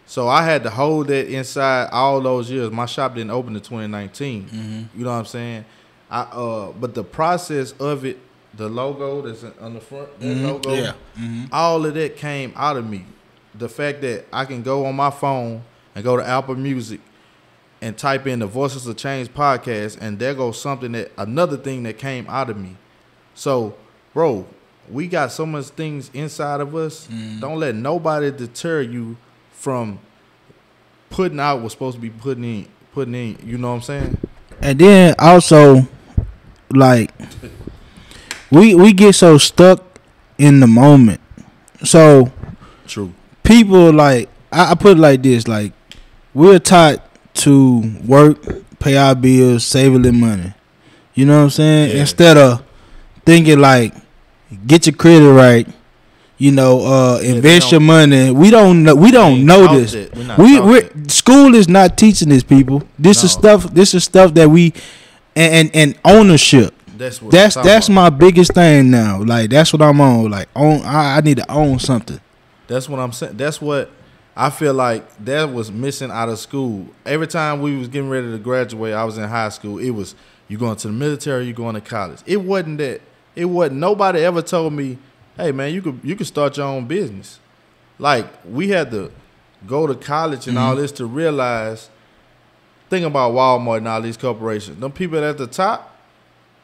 So I had to hold that inside all those years. My shop didn't open in 2019. You know what I'm saying? But the process of it, the logo that's on the front, that logo, all of that came out of me. The fact that I can go on my phone and go to Apple Music and type in the Voices of Change podcast, and there goes another thing that came out of me. So, bro, we got so much things inside of us. Don't let nobody deter you from putting out what's supposed to be putting in. You know what I'm saying? And then also, like, we get so stuck in the moment. So true. People, like, I put it like this, like, we're taught to work, pay our bills, save a little money. You know what I'm saying? Yeah. Instead of thinking like, get your credit right, invest your money. We don't know this. School is not teaching this, people. This is stuff that we and ownership. That's my biggest thing now. Like, that's what I'm on. Like, I need to own something. That's what I'm saying. That's what I feel like that was missing out of school. Every time we was getting ready to graduate, I was in high school. It was, you going to the military, you going to college. It wasn't that. It wasn't. Nobody ever told me, hey man, you could start your own business. Like, we had to go to college and all this to realize. Think about Walmart and all these corporations. Them people at the top,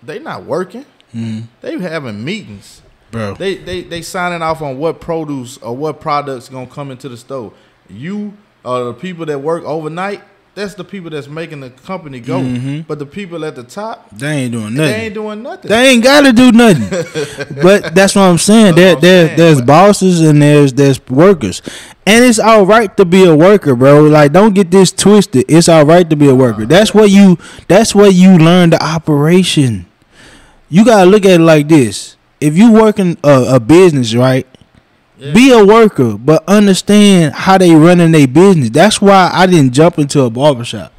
they not working. They having meetings. Bro. They signing off on what produce or what products gonna come into the store. You are the people that work overnight. That's the people that's making the company go. But the people at the top, they ain't doing nothing. They ain't gotta do nothing. But that's what I'm saying. There's bosses and there's workers. And it's all right to be a worker, bro. Like, don't get this twisted. It's all right to be a worker. That's where you learn the operation. You gotta look at it like this. If you working a business, right, be a worker, but understand how they running their business. That's why I didn't jump into a barbershop.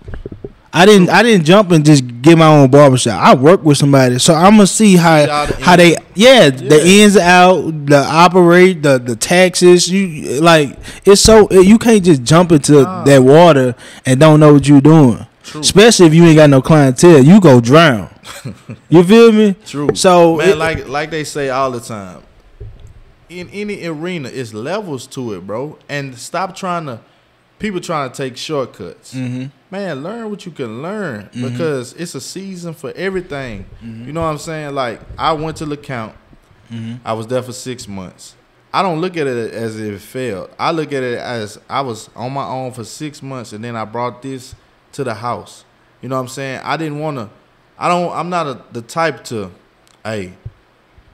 I didn't jump and just get my own barbershop. I work with somebody, so I'm gonna see how they the ins and out, the operate, the taxes. You like it's so you can't just jump into that water and don't know what you're doing. True. Especially if you ain't got no clientele, you go drown. You feel me? True. So man, like they say all the time, in any arena, it's levels to it, bro. And stop people trying to take shortcuts. Mm-hmm. Man, learn what you can learn because it's a season for everything. Mm-hmm. You know what I'm saying? Like, I went to LeCount. Mm-hmm. I was there for 6 months. I don't look at it as if it failed. I look at it as I was on my own for 6 months, and then I brought this to the house. You know what I'm saying? I'm not the type to, hey,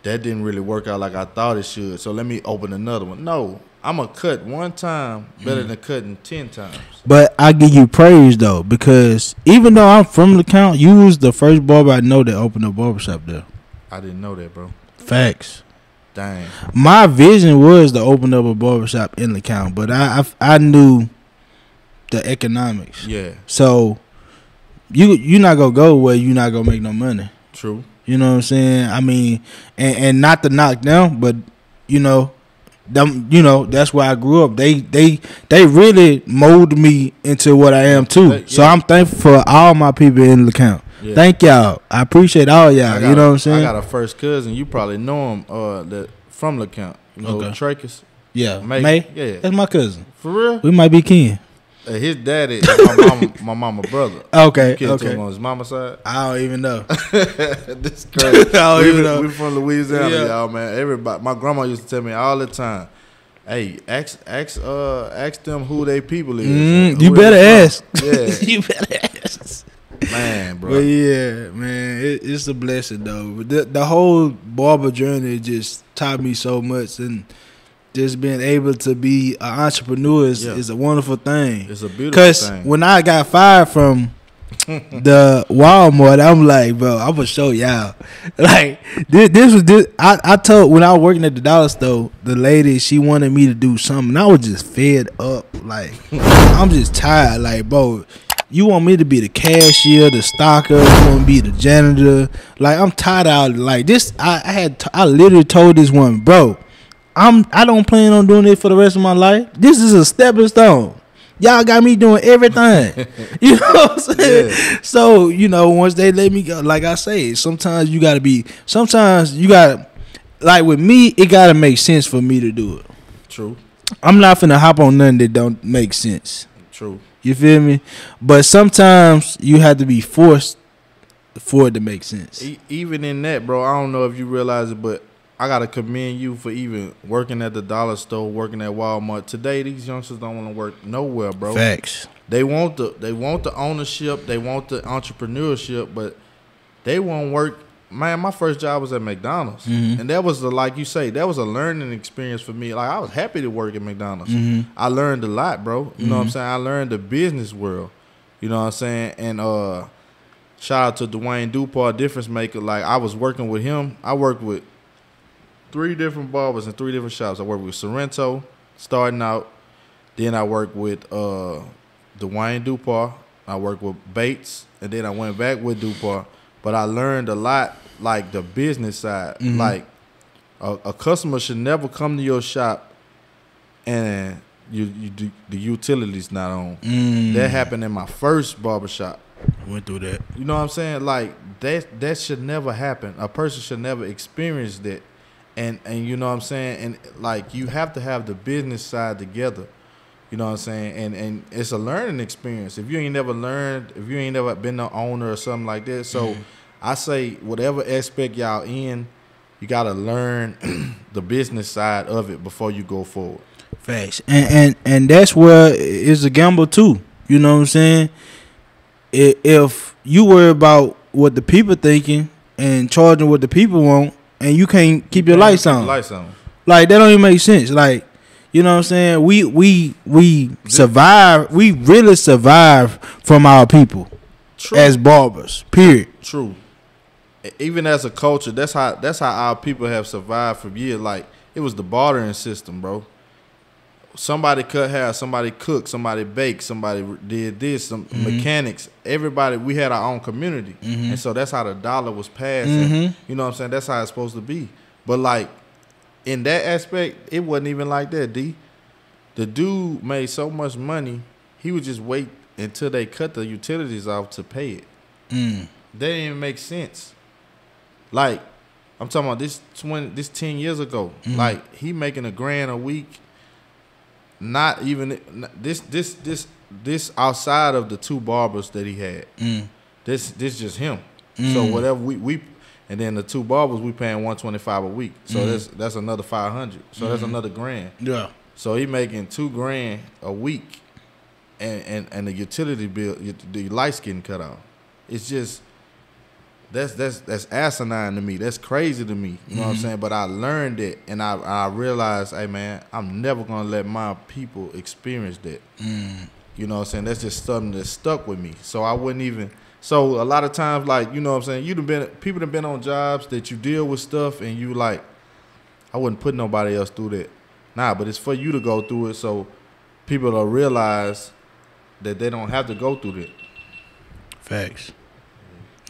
that didn't really work out like I thought it should, so let me open another one. No. I'm going to cut one time better than cutting 10 times. But I give you praise, though, because even though I'm from LeCount, you was the first barber I know that opened a barbershop there. I didn't know that, bro. Facts. Dang. My vision was to open up a barbershop in LeCount, but I knew the economics. Yeah. So you're not going to go where you're not going to make no money. True. You know what I'm saying? I mean, and not to knock them, but, that's where I grew up. They really molded me into what I am too. Yeah. So I'm thankful for all my people in LeCount. Yeah. Thank y'all. I appreciate all y'all. You know what I'm saying? I got a first cousin. You probably know him from LeCount. You know, Trachis. Yeah. May? Yeah. That's my cousin. For real? We might be kin. His daddy is my mama brother. Okay. You killed him on his mama's side? I don't even know. This crazy. I don't even know. We from Louisiana, y'all, man. Everybody, my grandma used to tell me all the time, hey, ask them who they people is. You better ask. Yeah. You better ask. Man, bro. But yeah, man, it's a blessing though. The whole barber journey just taught me so much, and just being able to be an entrepreneur is a wonderful thing. It's a beautiful thing. Because when I got fired from the Walmart, I'm like, bro, I'm gonna show y'all. Like this. I told when I was working at the dollar store, the lady, she wanted me to do something. And I was just fed up. Like I'm just tired. Like, bro, you want me to be the cashier, the stocker, you want me to be the janitor. Like I'm tired of like this. I literally told this woman, bro, I don't plan on doing it for the rest of my life. This is a stepping stone. Y'all got me doing everything. You know what I'm saying? Yeah. So, once they let me go, like I say, sometimes you got like with me, it got to make sense for me to do it. True. I'm not finna hop on nothing that don't make sense. True. You feel me? But sometimes you have to be forced for it to make sense. Even in that, bro, I don't know if you realize it, but I gotta commend you for even working at the dollar store, working at Walmart. Today, these youngsters don't want to work nowhere, bro. Facts. They want the ownership, they want the entrepreneurship, but they won't work. Man, my first job was at McDonald's, and that was like you say, that was a learning experience for me. Like I was happy to work at McDonald's. I learned a lot, bro. You know what I'm saying? I learned the business world. You know what I'm saying? And shout out to Dwayne Dupar, difference maker. Like I was working with him. I worked with 3 different barbers in 3 different shops. I worked with Sorrento, starting out. Then I worked with Dwayne Dupar. I worked with Bates, and then I went back with Dupar. But I learned a lot, like the business side. Like a customer should never come to your shop and you do, the utilities not on. That happened in my first barbershop. Went through that. You know what I'm saying? Like that should never happen. A person should never experience that. And you know what I'm saying? And like you have to have the business side together. You know what I'm saying? And it's a learning experience. If you ain't never learned, if you ain't never been the owner or something like that. So I say whatever aspect y'all in, you gotta learn the business side of it before you go forward. Facts. And that's where it's a gamble too. You know what I'm saying? If you worry about what the people thinking and charging what the people want, and you can't keep your lights on. Like that don't even make sense. Like, you know what I'm saying? We survive. We really survive from our people. True. As barbers. Period. True. Even as a culture, that's how our people have survived for years. Like it was the bartering system, bro. somebody cut hair, somebody cooked, somebody baked, somebody did this, some mechanics. Everybody, we had our own community, and so that's how the dollar was passed. And, you know what I'm saying? That's how it's supposed to be. But like in that aspect, it wasn't even like that. The dude made so much money, he would just wait until they cut the utilities off to pay it. That didn't even make sense. Like I'm talking about this 10 years ago. Like he making $1,000 a week. Not even this outside of the 2 barbers that he had. This just him. So whatever we and then the 2 barbers we paying $125 a week. So that's another $500. So that's another $1,000. Yeah. So he making $2,000 a week, and the utility bill, the lights getting cut off. It's just that's asinine to me. That's crazy to me. You know what I'm saying? But I learned it, and I realized, hey man, I'm never gonna let my people experience that. You know what I'm saying? That's just something that stuck with me. So I wouldn't even. So a lot of times, like, you know what I'm saying, people have been on jobs that you deal with stuff, and you like, I wouldn't put nobody else through that. Nah, but it's for you to go through it, so people will realize that they don't have to go through that. Facts.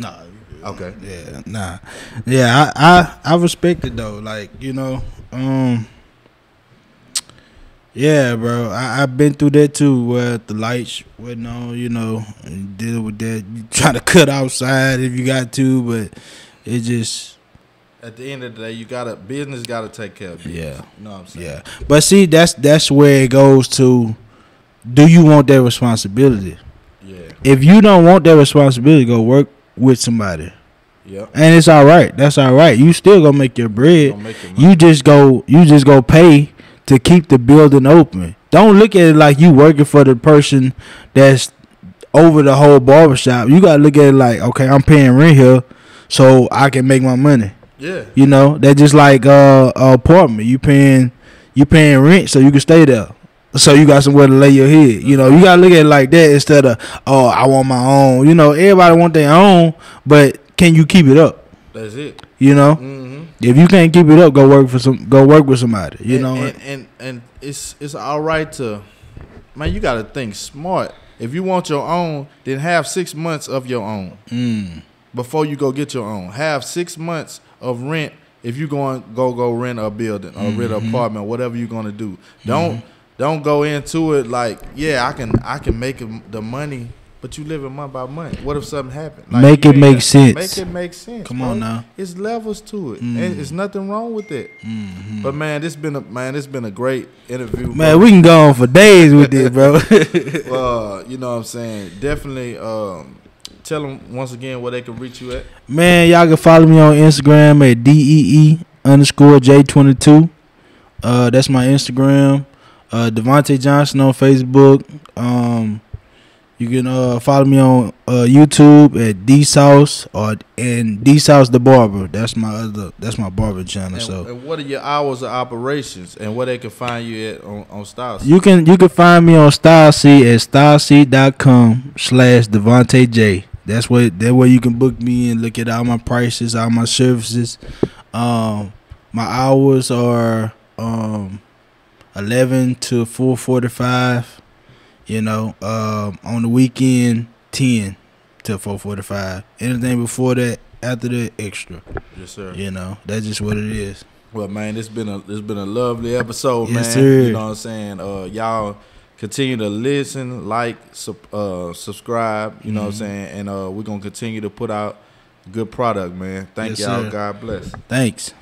Nah. Okay. Yeah. Nah. Yeah. I respect it though. Like, you know. Yeah, bro. I've been through that too, where the lights wasn't on. You know, and deal with that. You try to cut outside if you got to, but it just. At the end of the day, business gotta take care of business. Yeah. You know what I'm saying? Yeah. But see, that's where it goes to. Do you want that responsibility? Yeah. If you don't want that responsibility, go work with somebody. Yeah. And it's all right. That's all right. You still gonna make your bread. You just go pay to keep the building open. Don't look at it like you working for the person that's over the whole barbershop. You gotta look at it like, okay, I'm paying rent here, so I can make my money. Yeah. You know, that's just like a apartment. You paying rent so you can stay there. So you got somewhere to lay your head. You know, you gotta look at it like that instead of, oh, I want my own. You know, everybody want their own, but can you keep it up? That's it. You know, if you can't keep it up, go work with somebody. You know, and it's all right to, man. You gotta think smart. If you want your own, then have 6 months of your own before you go get your own. Have 6 months of rent if you go rent a building or rent an apartment, whatever you're gonna do. Don't go into it like, yeah, I can make the money, but you living month by month. What if something happened? Like, make it make sense. Make it make sense. Come on now. It's levels to it. And there's nothing wrong with it. But man, it's been a great interview. Man, bro. We can go on for days with this, bro. You know what I'm saying? Definitely tell them once again where they can reach you at. Man, y'all can follow me on Instagram at DEE_J22. That's my Instagram. Devontae Johnson on Facebook. You can follow me on YouTube at D Sauce and D Sauce the Barber. That's my barber channel. And what are your hours of operations and where they can find you at on Style Seed? You can find me on Style Seed at styleseed.com/Devontae J. That way you can book me and look at all my prices, all my services. My hours are 11 to 4:45. You know, on the weekend 10 to 4:45. Anything before that, after that, extra. Yes, sir. You know, that's just what it is. Well, man, it's been a lovely episode, yes, man. Sir. You know what I'm saying? Y'all continue to listen, like, subscribe. You know what I'm saying? And we're gonna continue to put out good product, man. Thank y'all. Sir. God bless. Thanks.